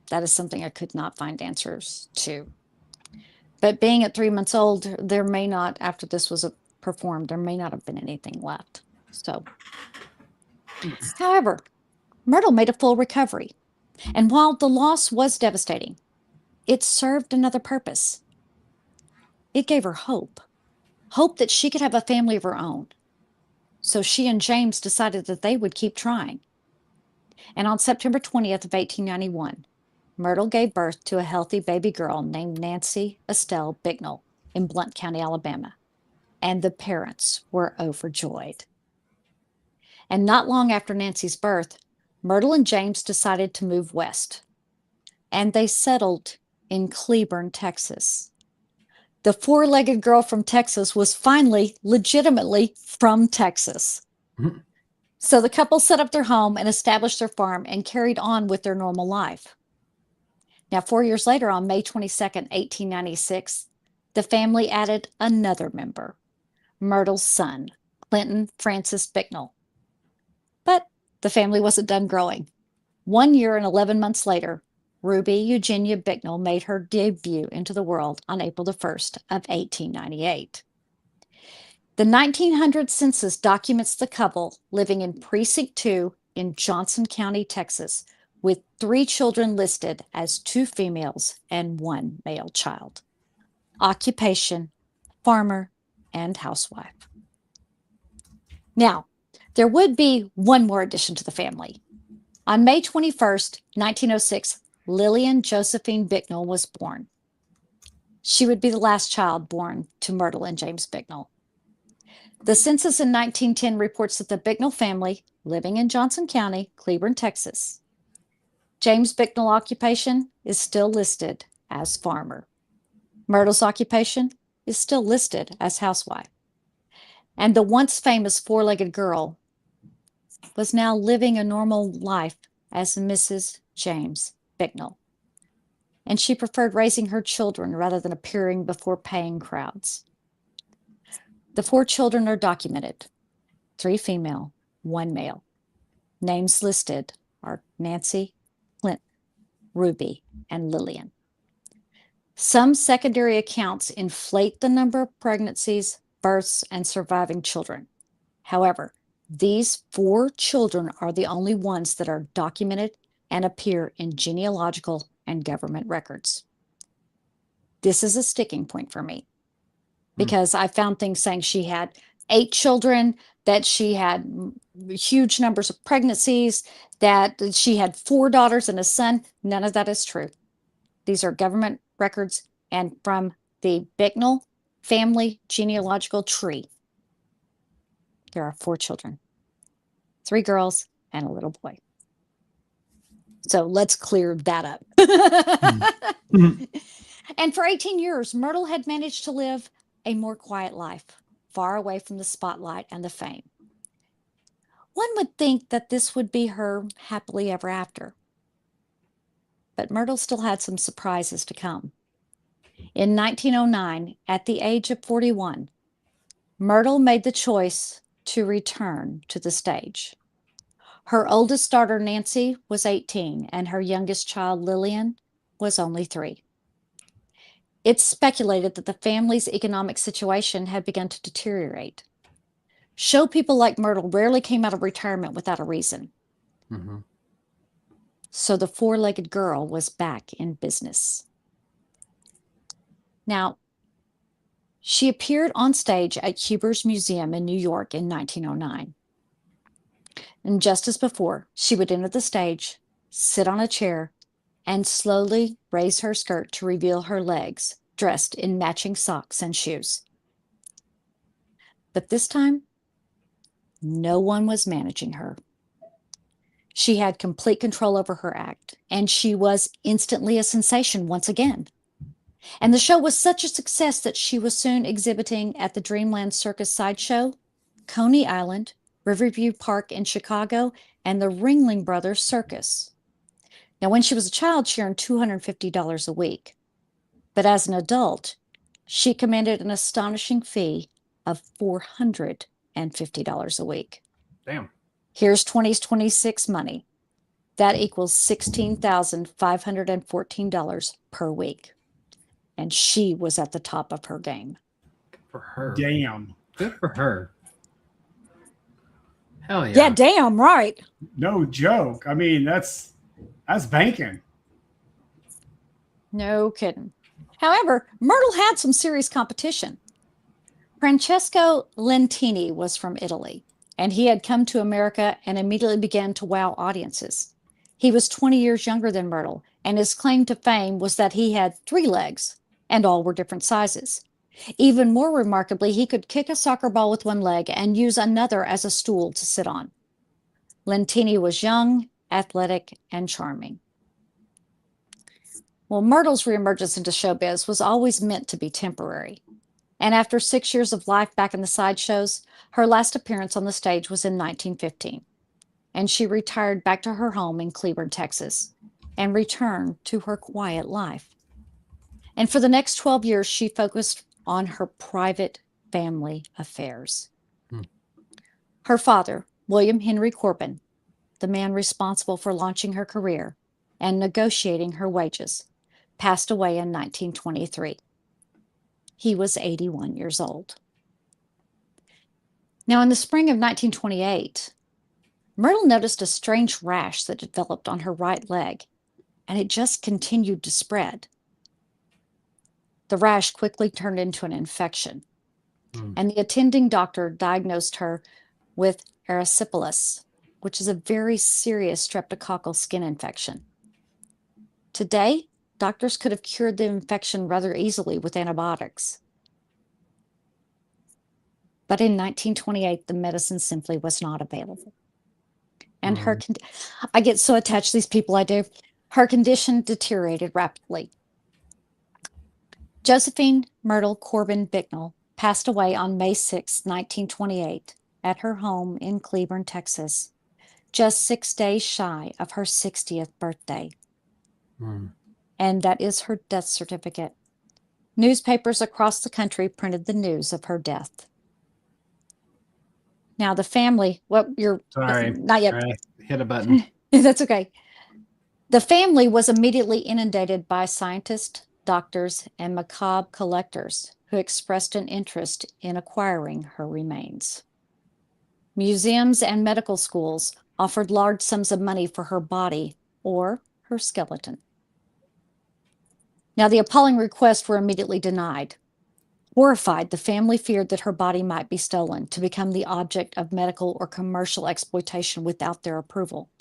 That is something I could not find answers to. But being at 3 months old, there may not, after this was performed, there may not have been anything left. So, however, Myrtle made a full recovery. And while the loss was devastating, it served another purpose. It gave her hope. Hope that she could have a family of her own. So she and James decided that they would keep trying. And on September 20th of 1891, Myrtle gave birth to a healthy baby girl named Nancy Estelle Bicknell in Blount County, Alabama. And the parents were overjoyed. And not long after Nancy's birth, Myrtle and James decided to move west. And they settled in Cleburne, Texas. The four-legged girl from Texas was finally legitimately from Texas. So the couple set up their home and established their farm and carried on with their normal life. Now, 4 years later, on May 22nd, 1896, the family added another member, Myrtle's son, Clinton Francis Bicknell. But the family wasn't done growing. 1 year and 11 months later, Ruby Eugenia Bicknell made her debut into the world on April the 1st of 1898. The 1900 census documents the couple living in Precinct 2 in Johnson County, Texas, with 3 children listed as 2 females and 1 male child. Occupation, farmer, and housewife. Now, there would be one more addition to the family. On May 21st, 1906, Lillian Josephine Bicknell was born. She would be the last child born to Myrtle and James Bicknell. The census in 1910 reports that the Bicknell family, living in Johnson County, Cleburne, Texas. James Bicknell occupation is still listed as farmer. Myrtle's occupation is still listed as housewife. And the once famous four-legged girl was now living a normal life as Mrs. James Bicknell. And she preferred raising her children rather than appearing before paying crowds. The 4 children are documented, 3 female, 1 male. Names listed are Nancy, Clint, Ruby, and Lillian. Some secondary accounts inflate the number of pregnancies, births, and surviving children. However, these 4 children are the only ones that are documented and appear in genealogical and government records. This is a sticking point for me because I found things saying she had 8 children, that she had huge numbers of pregnancies, that she had 4 daughters and a son. None of that is true. These are government records and from the Bicknell family genealogical tree. There are 4 children, 3 girls and a little boy. So let's clear that up. And for 18 years, Myrtle had managed to live a more quiet life, far away from the spotlight and the fame. One would think that this would be her happily ever after. But Myrtle still had some surprises to come. In 1909, at the age of 41, Myrtle made the choice to return to the stage. Her oldest daughter, Nancy, was 18, and her youngest child, Lillian, was only 3. It's speculated that the family's economic situation had begun to deteriorate. Show people like Myrtle rarely came out of retirement without a reason. Mm-hmm. So the four-legged girl was back in business. Now, she appeared on stage at Huber's Museum in New York in 1909. And just as before, she would enter the stage, sit on a chair, and slowly raise her skirt to reveal her legs, dressed in matching socks and shoes. But this time, no one was managing her. She had complete control over her act, and she was instantly a sensation once again. And the show was such a success that she was soon exhibiting at the Dreamland Circus Sideshow, Coney Island, Riverview Park in Chicago, and the Ringling Brothers Circus. Now, when she was a child, she earned $250 a week. But as an adult, she commanded an astonishing fee of $450 a week. Damn. Here's 2026 money. That equals $16,514 per week. And she was at the top of her game. Good for her. Damn. Good for her. Hell yeah. Yeah, damn right. No joke. I mean, that's banking. No kidding. However, Myrtle had some serious competition. Francesco Lentini was from Italy, and he had come to America and immediately began to wow audiences. He was 20 years younger than Myrtle, and his claim to fame was that he had 3 legs, and all were different sizes. Even more remarkably, he could kick a soccer ball with one leg and use another as a stool to sit on. Lentini was young, athletic, and charming. Well, Myrtle's reemergence into showbiz was always meant to be temporary. And after 6 years of life back in the sideshows, her last appearance on the stage was in 1915. And she retired back to her home in Cleburne, Texas, and returned to her quiet life. And for the next 12 years, she focused on her private family affairs. Her father, William Henry Corbin, the man responsible for launching her career and negotiating her wages, passed away in 1923. He was 81 years old. Now, in the spring of 1928, Myrtle noticed a strange rash that developed on her right leg, and it just continued to spread. The rash quickly turned into an infection, and the attending doctor diagnosed her with erysipelas, which is a very serious streptococcal skin infection. Today, doctors could have cured the infection rather easily with antibiotics. But in 1928, the medicine simply was not available. And I get so attached to these people, I do. Her condition deteriorated rapidly. Josephine Myrtle Corbin Bicknell passed away on May 6, 1928, at her home in Cleburne, Texas, just 6 days shy of her 60th birthday. And that is her death certificate. Newspapers across the country printed the news of her death. Now, the family, Sorry. not yet. Hit a button. That's okay. The family was immediately inundated by scientists, doctors, and macabre collectors who expressed an interest in acquiring her remains. Museums and medical schools offered large sums of money for her body or her skeleton. Now, the appalling requests were immediately denied. Horrified, the family feared that her body might be stolen to become the object of medical or commercial exploitation without their approval.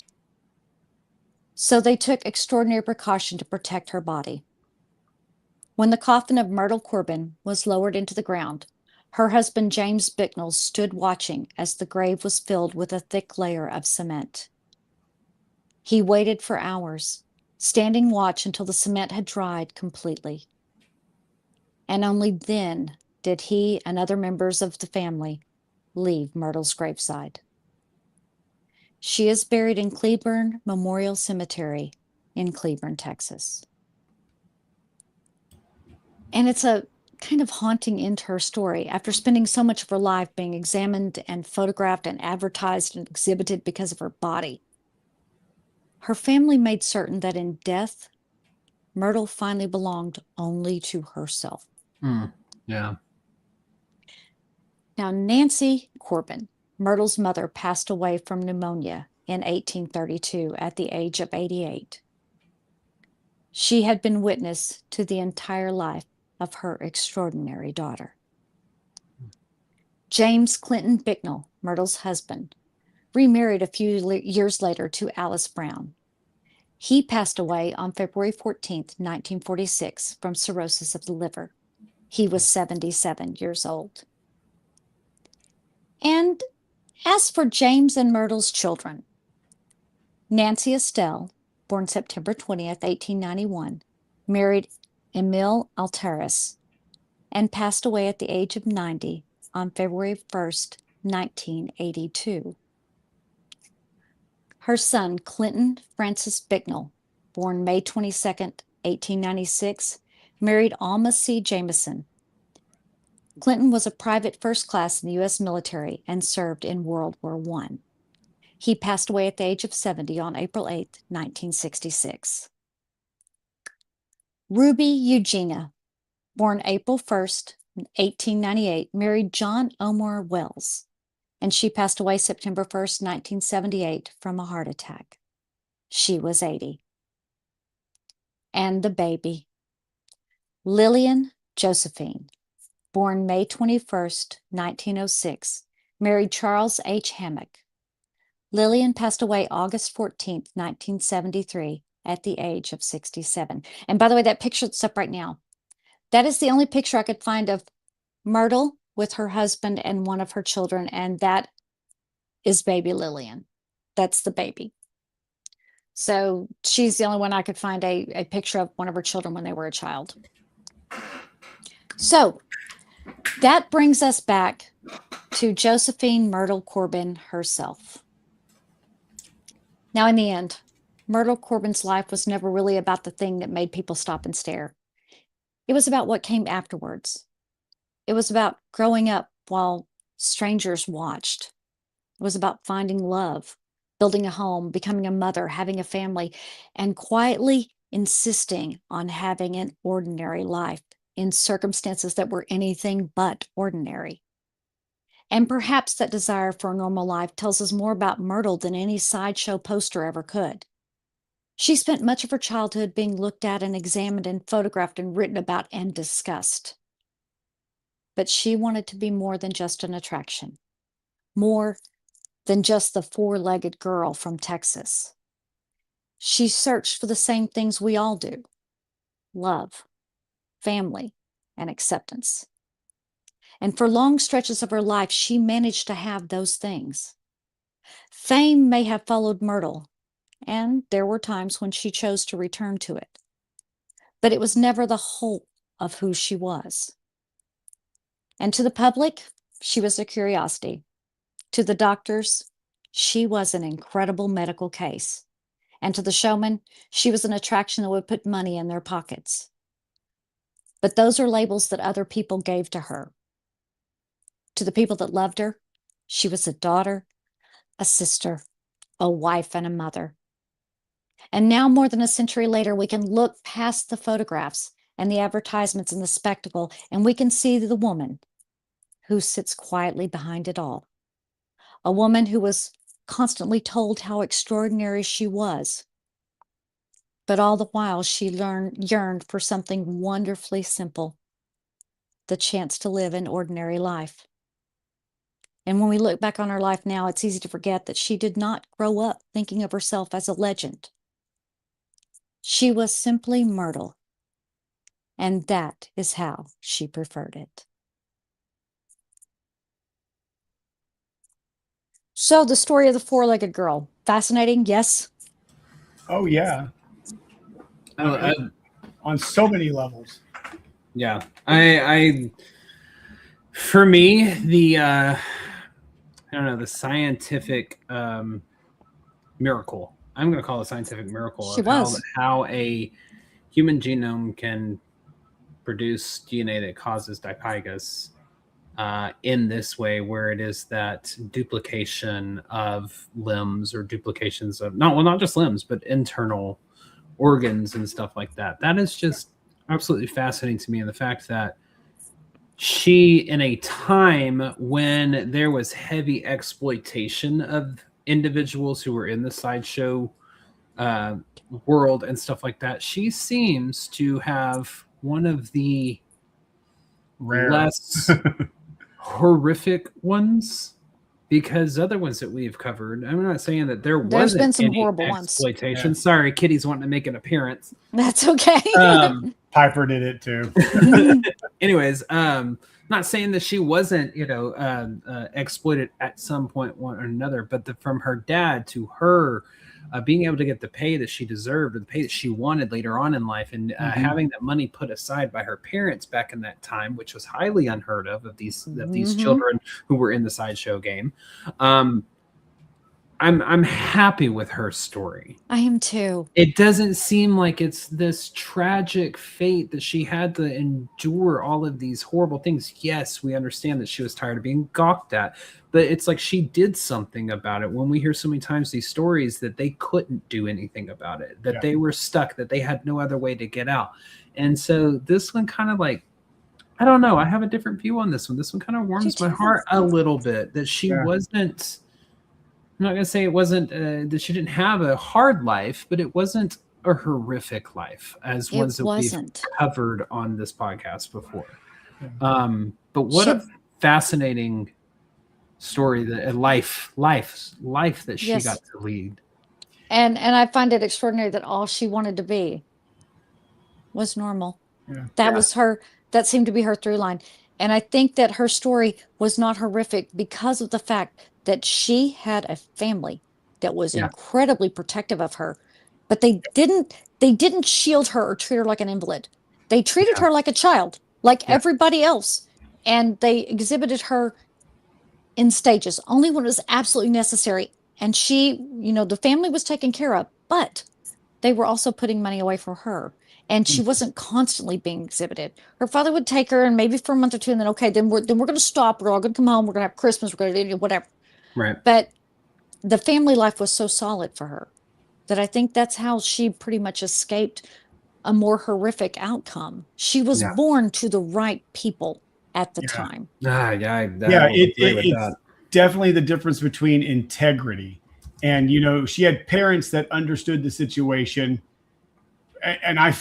So they took extraordinary precaution to protect her body. When the coffin of Myrtle Corbin was lowered into the ground, her husband James Bicknell stood watching as the grave was filled with a thick layer of cement. He waited for hours, standing watch until the cement had dried completely. And only then did he and other members of the family leave Myrtle's graveside. She is buried in Cleburne Memorial Cemetery in Cleburne, Texas. And it's a kind of haunting end to her story. After spending so much of her life being examined and photographed and advertised and exhibited because of her body, her family made certain that in death, Myrtle finally belonged only to herself. Yeah. Now, Nancy Corbin, Myrtle's mother, passed away from pneumonia in 1832 at the age of 88. She had been witness to the entire life of her extraordinary daughter. James Clinton Bicknell, Myrtle's husband, remarried a few years later to Alice Brown. He passed away on February 14th, 1946, from cirrhosis of the liver. He was 77 years old. And as for James and Myrtle's children, Nancy Estelle, born September 20th, 1891, married Emile Alteris and passed away at the age of 90 on February 1st, 1982. Her son, Clinton Francis Bicknell, born May 22nd, 1896, married Alma C. Jameson. Clinton was a private first class in the U.S. military and served in World War I. He passed away at the age of 70 on April 8th, 1966. Ruby Eugenia, born April 1st, 1898, married John Omar Wells, and she passed away September 1st, 1978, from a heart attack. She was 80. And the baby, Lillian Josephine, born May 21st, 1906, married Charles H. Hammock. Lillian passed away August 14th, 1973, at the age of 67. And by the way, that picture that's up right now, that is the only picture I could find of Myrtle with her husband and one of her children, and that is baby Lillian. That's the baby. So she's the only one I could find a picture of one of her children when they were a child. So that brings us back to Josephine Myrtle Corbin herself. Now, in the end, Myrtle Corbin's life was never really about the thing that made people stop and stare. It was about what came afterwards. It was about growing up while strangers watched. It was about finding love, building a home, becoming a mother, having a family, and quietly insisting on having an ordinary life in circumstances that were anything but ordinary. And perhaps that desire for a normal life tells us more about Myrtle than any sideshow poster ever could. She spent much of her childhood being looked at and examined and photographed and written about and discussed. But she wanted to be more than just an attraction, more than just the four-legged girl from Texas. She searched for the same things we all do: love, family, and acceptance. And for long stretches of her life, she managed to have those things. Fame may have followed Myrtle, and there were times when she chose to return to it. But it was never the whole of who she was. And to the public, she was a curiosity. To the doctors, she was an incredible medical case. And to the showmen, she was an attraction that would put money in their pockets. But those are labels that other people gave to her. To the people that loved her, she was a daughter, a sister, a wife, and a mother. And now, more than a century later, we can look past the photographs and the advertisements and the spectacle, and we can see the woman who sits quietly behind it all. A woman who was constantly told how extraordinary she was. But all the while, she yearned for something wonderfully simple: the chance to live an ordinary life. And when we look back on her life now, it's easy to forget that she did not grow up thinking of herself as a legend. She was simply Myrtle, and that is how she preferred it. So the story of the four-legged girl, fascinating, yes? Oh, yeah. On so many levels. Yeah. I for me, the the scientific miracle. I'm going to call it a scientific miracle of how a human genome can produce DNA that causes dipygus in this way, where it is that duplication of limbs or duplications of not just limbs, but internal organs and stuff like that. That is just absolutely fascinating to me. And the fact that she, in a time when there was heavy exploitation of individuals who were in the sideshow world and stuff like that, she seems to have one of the less horrific ones, because other ones that we've covered, I'm not saying that there's been some any horrible exploitation. ones. Sorry, Kitty's wanting to make an appearance. That's okay. Piper did it too. Anyways, not saying that she wasn't, exploited at some point one or another, but from her dad to her being able to get the pay that she deserved, or the pay that she wanted later on in life, and having that money put aside by her parents back in that time, which was highly unheard of these children who were in the sideshow game. I'm happy with her story. I am too. It doesn't seem like it's this tragic fate that she had to endure all of these horrible things. Yes, we understand that she was tired of being gawked at, but it's like she did something about it. When we hear so many times these stories that they couldn't do anything about it, that they were stuck, that they had no other way to get out. And so this one kind of like, I don't know, I have a different view on this one. This one kind of warms my heart a little bit, that she wasn't, I'm not going to say it wasn't that she didn't have a hard life, but it wasn't a horrific life as ones that we've covered on this podcast before. But what a fascinating story, that life that she got to lead. And I find it extraordinary that all she wanted to be was normal. That was her. That seemed to be her through line. And I think that her story was not horrific because of the fact that she had a family that was incredibly protective of her, but they didn't shield her or treat her like an invalid. They treated her like a child, like everybody else. And they exhibited her in stages, only when it was absolutely necessary. And she, the family was taken care of, but they were also putting money away for her. And she wasn't constantly being exhibited. Her father would take her, and maybe for a month or two, and then, okay, then we're going to stop. We're all going to come home. We're going to have Christmas. We're going to do whatever. Right. But the family life was so solid for her that I think that's how she pretty much escaped a more horrific outcome. She was born to the right people at the time. It's definitely the difference between integrity and, she had parents that understood the situation. And I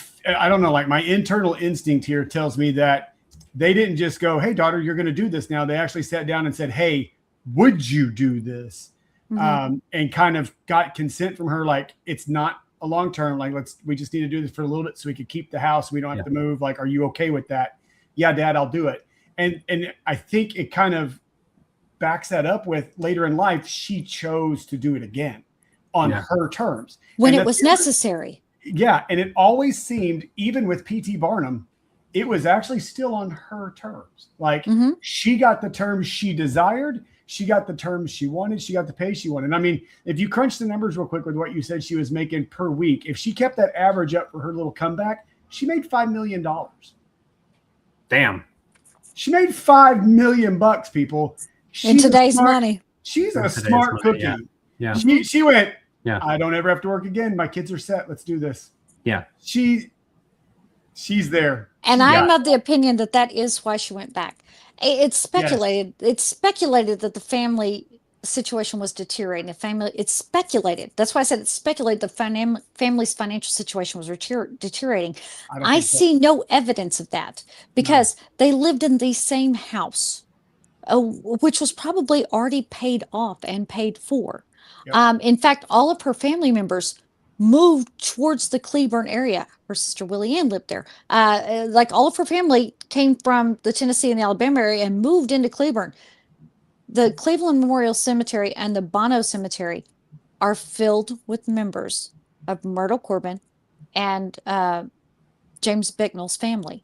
don't know, like my internal instinct here tells me that they didn't just go, hey, daughter, you're going to do this now. They actually sat down and said, hey, would you do this? And kind of got consent from her. Like, it's not a long-term, like, we just need to do this for a little bit so we could keep the house. We don't have to move. Like, are you okay with that? Yeah, Dad, I'll do it. And I think it kind of backs that up with later in life, she chose to do it again on her terms. When it was necessary. Yeah. And it always seemed, even with P.T. Barnum, it was actually still on her terms. Like she got the terms she desired. She got the terms she wanted. She got the pay she wanted. I mean, if you crunch the numbers real quick with what you said she was making per week, if she kept that average up for her little comeback, she made $5 million. Damn. She made $5 million, people. In today's money. She's a smart cookie. Yeah. She went, I don't ever have to work again. My kids are set. Let's do this. Yeah. She's there. And I'm of the opinion that is why she went back. It's speculated. Yes. It's speculated that the family situation was deteriorating. It's speculated. That's why I said it's speculated the family's financial situation was deteriorating. I see no evidence of that because they lived in the same house, which was probably already paid off and paid for. Yep. In fact, all of her family members moved towards the Cleburne area. Her sister Willie Ann lived there. Like all of her family came from the Tennessee and the Alabama area and moved into Cleburne. The Cleveland Memorial Cemetery and the Bono Cemetery are filled with members of Myrtle Corbin and James Bicknell's family.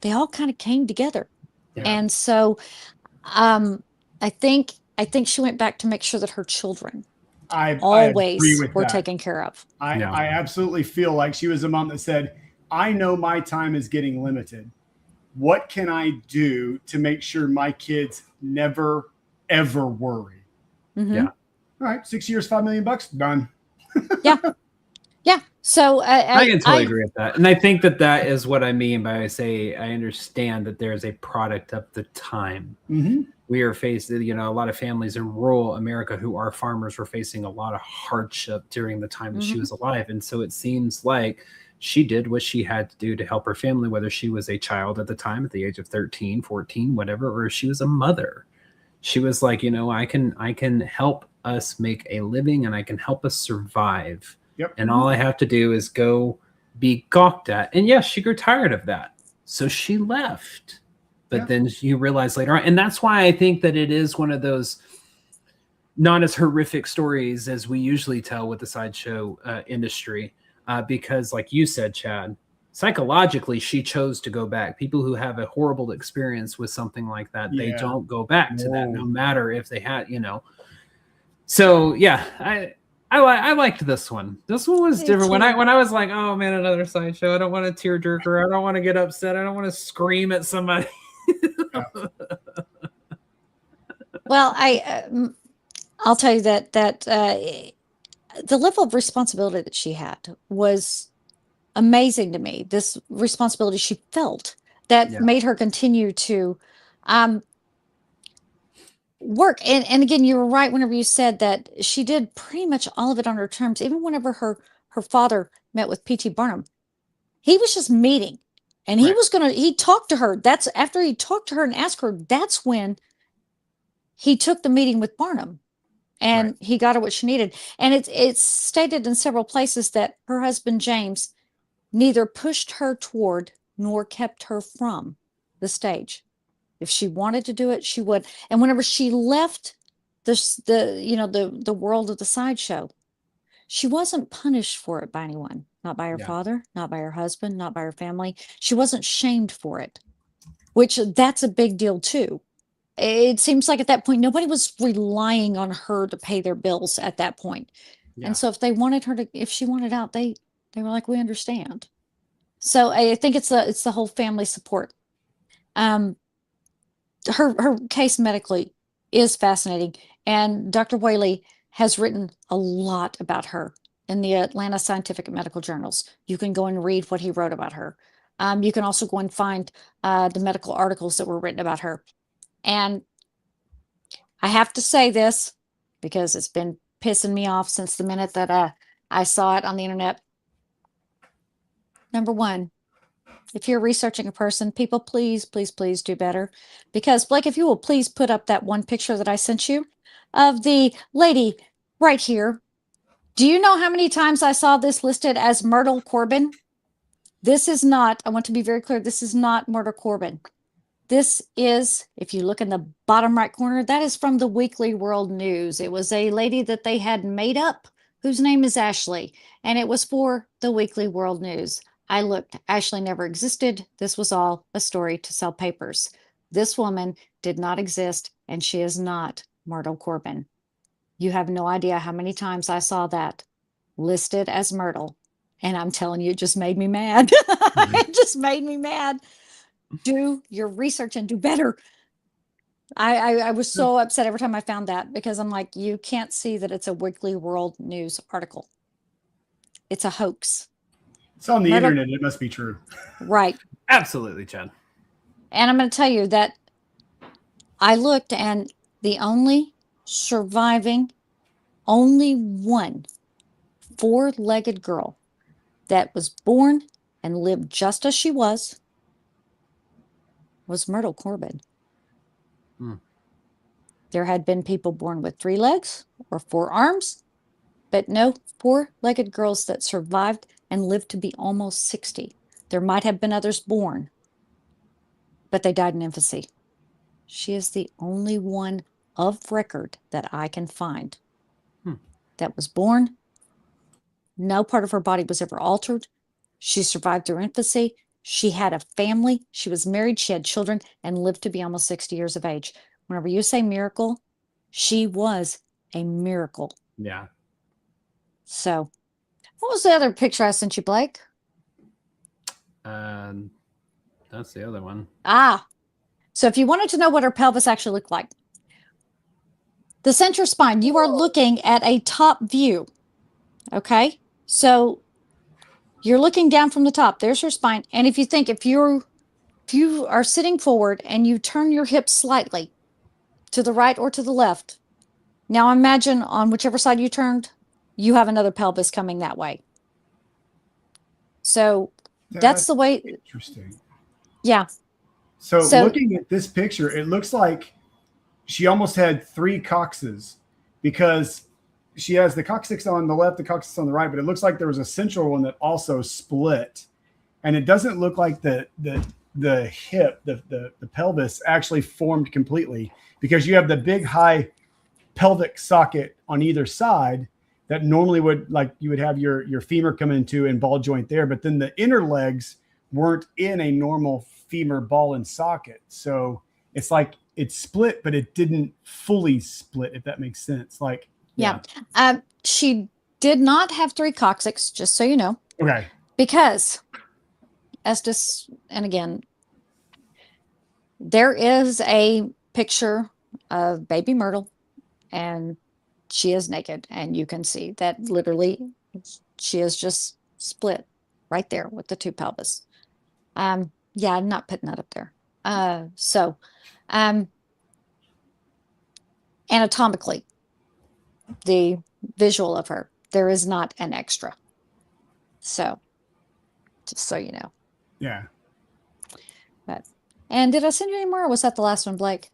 They all kind of came together. Yeah. And so I think she went back to make sure that her children always were taken care of. I absolutely feel like she was a mom that said, I know my time is getting limited. What can I do to make sure my kids never, ever worry? Mm-hmm. Yeah. All right. 6 years, $5 million, done. Yeah. Yeah. So I can totally agree with that. And I think that that is what I mean by I say I understand that there is a product of the time. Mm-hmm. We are facing, a lot of families in rural America who are farmers were facing a lot of hardship during the time that she was alive. And so it seems like she did what she had to do to help her family, whether she was a child at the time at the age of 13, 14, whatever, or she was a mother. She was like, I can help us make a living and I can help us survive. Yep. And all I have to do is go be gawked at. And yes, she grew tired of that. So she left. But then you realize later on, and that's why I think that it is one of those not as horrific stories as we usually tell with the sideshow industry. Because like you said, Chad, psychologically, she chose to go back. People who have a horrible experience with something like that, they don't go back to that, no matter if they had, So yeah, I liked this one. This one was different. When I was like, oh man, another sideshow. I don't want to tearjerker. I don't want to get upset. I don't want to scream at somebody. Well, I'll tell you that the level of responsibility that she had was amazing to me. This responsibility she felt that made her continue to work. And again, you were right whenever you said that she did pretty much all of it on her terms. Even whenever her father met with P.T. Barnum, he was just meeting. And he talked to her. That's after he talked to her and asked her, that's when he took the meeting with Barnum and he got her what she needed. And it's stated in several places that her husband, James, neither pushed her toward nor kept her from the stage. If she wanted to do it, she would. And whenever she left the world of the sideshow, she wasn't punished for it by anyone, not by her father, not by her husband, not by her family. She wasn't shamed for it, which that's a big deal too. It seems like at that point, nobody was relying on her to pay their bills at that point. Yeah. And so if they wanted her to, if she wanted out, they were like, we understand. So I think it's the whole family support. Her case medically is fascinating. And Dr. Whaley has written a lot about her in the Atlanta Scientific and Medical Journals. You can go and read what he wrote about her. You can also go and find the medical articles that were written about her. And I have to say this because it's been pissing me off since the minute that I saw it on the internet. Number one, if you're researching a person, people, please, please, please do better. Because, Blake, if you will please put up that one picture that I sent you of the lady right here. Do you know how many times I saw this listed as Myrtle Corbin? This is not, I want to be very clear, this is not Myrtle Corbin. This is, if you look in the bottom right corner, that is from the Weekly World News. It was a lady that they had made up whose name is Ashley, and it was for the Weekly World News. I looked. Ashley never existed. This was all a story to sell papers. This woman did not exist, and she is not Myrtle Corbin. You have no idea how many times I saw that listed as Myrtle, and I'm telling you, it just made me mad. It just made me mad. Do your research and do better. I was so upset every time I found that because I'm like, you can't see that it's a Weekly World News article. It's a hoax. It's on the internet. It must be true. Right. Absolutely, Chad. And I'm going to tell you that I looked and the only surviving, only one 4-legged girl that was born and lived just as she was Myrtle Corbin. There had been people born with 3 legs or 4 arms, but no 4-legged girls that survived and lived to be almost 60. There might have been others born, but they died in infancy. She is the only one of record that I can find that was born. No part of her body was ever altered. She survived through infancy. She had a family. She was married. She had children and lived to be almost 60 years of age. Whenever you say miracle, she was a miracle. Yeah. So, what was the other picture I sent you, Blake? That's the other one. So if you wanted to know what her pelvis actually looked like, the center spine, you are looking at a top view. Okay. So You're looking down from the top. There's her spine. And if you are sitting forward and you turn your hips slightly to the right or to the left, now imagine on whichever side you turned, you have another pelvis coming that way. So that's the way. Interesting. Yeah. So looking at this picture, it looks like she almost had 3 coccyxes, because she has the coccyx on the left, the coccyx on the right, but it looks like there was a central one that also split. And it doesn't look like the hip, the pelvis actually formed completely, because you have the big high pelvic socket on either side that normally would, like, you would have your femur come into and ball joint there, but then the inner legs weren't in a normal femur ball and socket. So it's like it split, but it didn't fully split, if that makes sense. Like, yeah. She did not have 3 coccyx, just so you know. Okay. Because Estes, and again, there is a picture of baby Myrtle, and she is naked, and you can see that literally she is just split right there with the 2 pelvis. Yeah, I'm not putting that up there. Anatomically, the visual of her, there is not an extra. So, just so you know. Yeah. And did I send you any more, or was that the last one, Blake?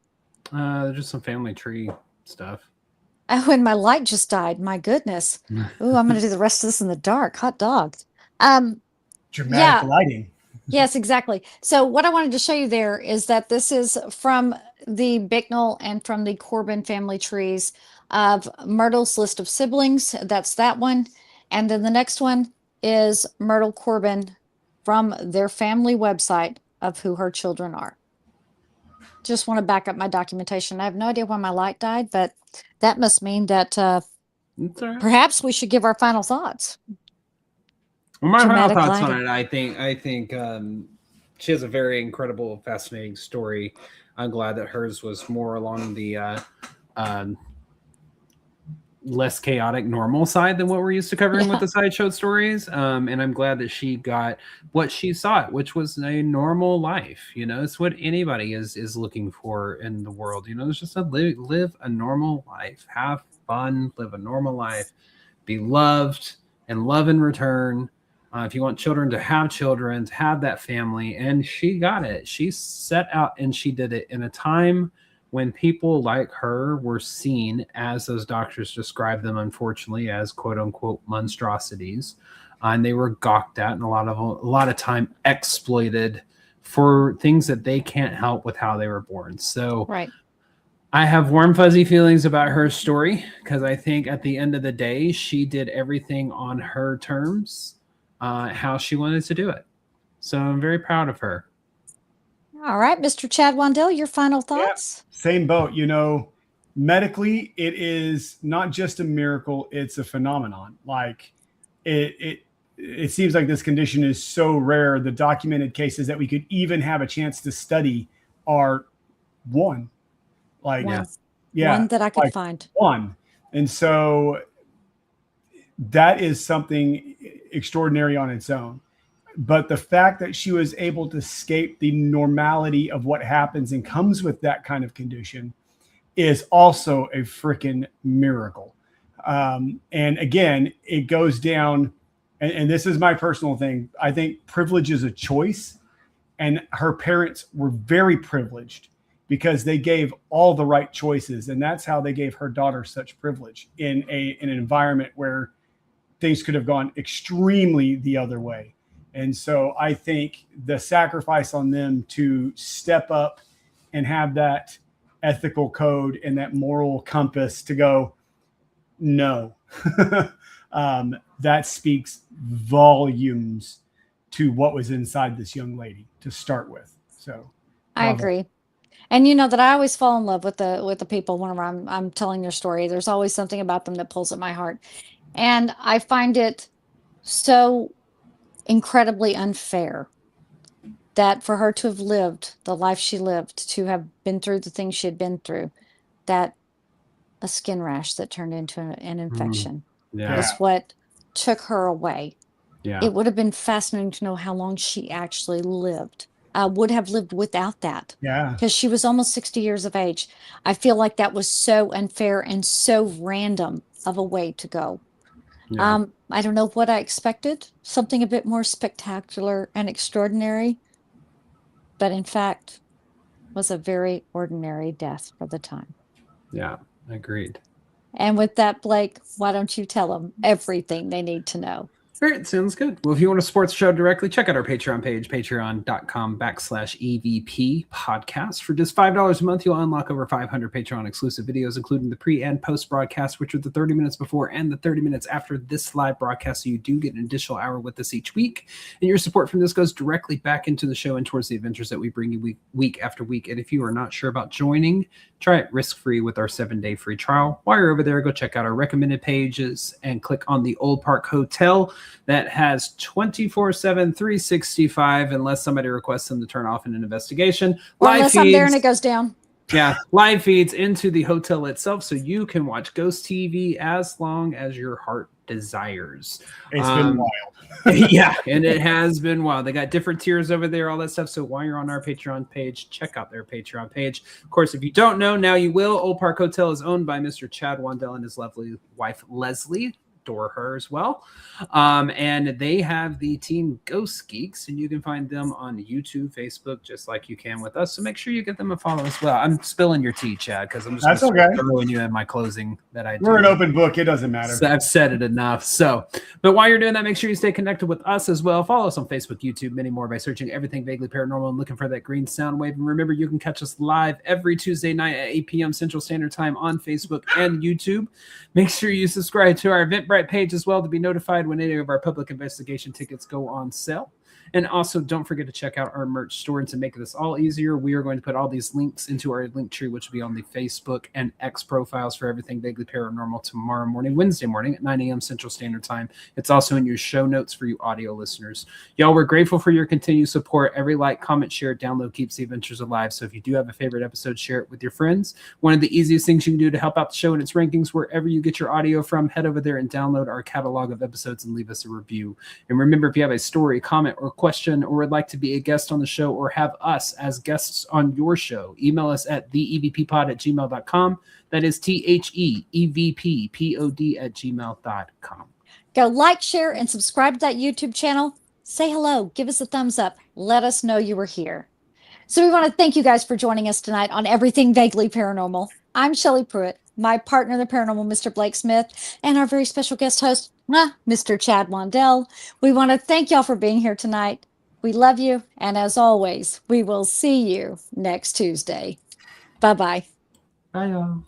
Just some family tree stuff. Oh, and my light just died. My goodness. Ooh, I'm going to do the rest of this in the dark. Hot dog. Dramatic lighting. Yes, exactly. So what I wanted to show you there is that this is from the Bicknell and from the Corbin family trees of Myrtle's list of siblings. That's that one. And then the next one is Myrtle Corbin from their family website of who her children are. Just want to back up my documentation. I have no idea why my light died, but that must mean that perhaps we should give our final thoughts. Well, my final thoughts on it, I think she has a very incredible, fascinating story. I'm glad that hers was more along the less chaotic, normal side than what we're used to covering with the Sideshow stories. And I'm glad that she got what she sought, which was a normal life. You know, it's what anybody is looking for in the world. You know, it's just live a normal life, have fun, live a normal life, be loved, and love in return. If you want children, to have that family. And she got it. She set out and she did it in a time when people like her were seen, as those doctors described them, unfortunately, as quote unquote monstrosities. And they were gawked at and a lot of time exploited for things that they can't help with how they were born. So right. I have warm, fuzzy feelings about her story, because I think at the end of the day, she did everything on her terms, how she wanted to do it. So I'm very proud of her. All right, Mr. Chad Wandell, your final thoughts? Yeah, same boat. You know, medically, it is not just a miracle, it's a phenomenon. Like it seems like this condition is so rare. The documented cases that we could even have a chance to study are one. Like one. Yeah, one that I could find. One. And so that is something extraordinary on its own. But the fact that she was able to escape the normality of what happens and comes with that kind of condition is also a freaking miracle. And again, it goes down, and this is my personal thing. I think privilege is a choice, and her parents were very privileged because they gave all the right choices. And that's how they gave her daughter such privilege in an environment where things could have gone extremely the other way. And so I think the sacrifice on them to step up and have that ethical code and that moral compass to go, no, that speaks volumes to what was inside this young lady to start with. So I agree. And you know that I always fall in love with the people whenever I'm telling their story. There's always something about them that pulls at my heart. And I find it so incredibly unfair that for her to have lived the life she lived, to have been through the things she had been through, that a skin rash that turned into an infection is what took her away. Yeah. It would have been fascinating to know how long she actually lived. Would have lived without that. Yeah. Because she was almost 60 years of age. I feel like that was so unfair and so random of a way to go. Yeah. I don't know what I expected, something a bit more spectacular and extraordinary, but in fact was a very ordinary death for the time. Yeah. Agreed. And with that, Blake, why don't you tell them everything they need to know? All right, sounds good. Well, if you want to support the show directly, check out our Patreon page, patreon.com/EVP podcast. For just $5 a month, you'll unlock over 500 Patreon exclusive videos, including the pre and post broadcast, which are the 30 minutes before and the 30 minutes after this live broadcast. So you do get an additional hour with us each week. And your support from this goes directly back into the show and towards the adventures that we bring you week after week. And if you are not sure about joining, try it risk-free with our 7-day free trial. While you're over there, go check out our recommended pages and click on the Old Park Hotel. That has 24/7, 365, unless somebody requests them to turn off in an investigation. Or unless I'm there and it goes down. Yeah, live feeds into the hotel itself, so you can watch Ghost TV as long as your heart desires. It's been wild. Yeah, and it has been wild. They got different tiers over there, all that stuff. So while you're on our Patreon page, check out their Patreon page. Of course, if you don't know, now you will. Old Park Hotel is owned by Mr. Chad Wandell and his lovely wife, Leslie. Adore her as well. And they have the team Ghost Geeks, and you can find them on YouTube, Facebook, just like you can with us. So make sure you get them a follow as well. I'm spilling your tea, Chad, because I'm just throwing you in my closing that I do. We're an open book. It doesn't matter. So I've said it enough. So, but while you're doing that, make sure you stay connected with us as well. Follow us on Facebook, YouTube, many more by searching Everything Vaguely Paranormal and looking for that green sound wave. And remember, you can catch us live every Tuesday night at 8 p.m. Central Standard Time on Facebook and YouTube. Make sure you subscribe to our Eventbrite page as well to be notified when any of our public investigation tickets go on sale. And also, don't forget to check out our merch store. And to make this all easier, we are going to put all these links into our link tree, which will be on the Facebook and X profiles for Everything Vaguely Paranormal tomorrow morning, Wednesday morning at 9 a.m. Central Standard Time. It's also in your show notes for you audio listeners. Y'all, we're grateful for your continued support. Every like, comment, share, download keeps the adventures alive. So if you do have a favorite episode, share it with your friends. One of the easiest things you can do to help out the show and its rankings, wherever you get your audio from, head over there and download our catalog of episodes and leave us a review. And remember, if you have a story, comment, or question, or would like to be a guest on the show, or have us as guests on your show, email us at theevppod@gmail.com. That is THEEVPPOD@gmail.com. Go like, share, and subscribe to that YouTube channel. Say hello. Give us a thumbs up. Let us know you were here. So we want to thank you guys for joining us tonight on Everything Vaguely Paranormal. I'm Shelley Pruitt, my partner in the paranormal, Mr. Blake Smith, and our very special guest host, Mr. Chad Wandell. We want to thank y'all for being here tonight. We love you, and as always, we will see you next Tuesday. Bye-bye. Bye, y'all.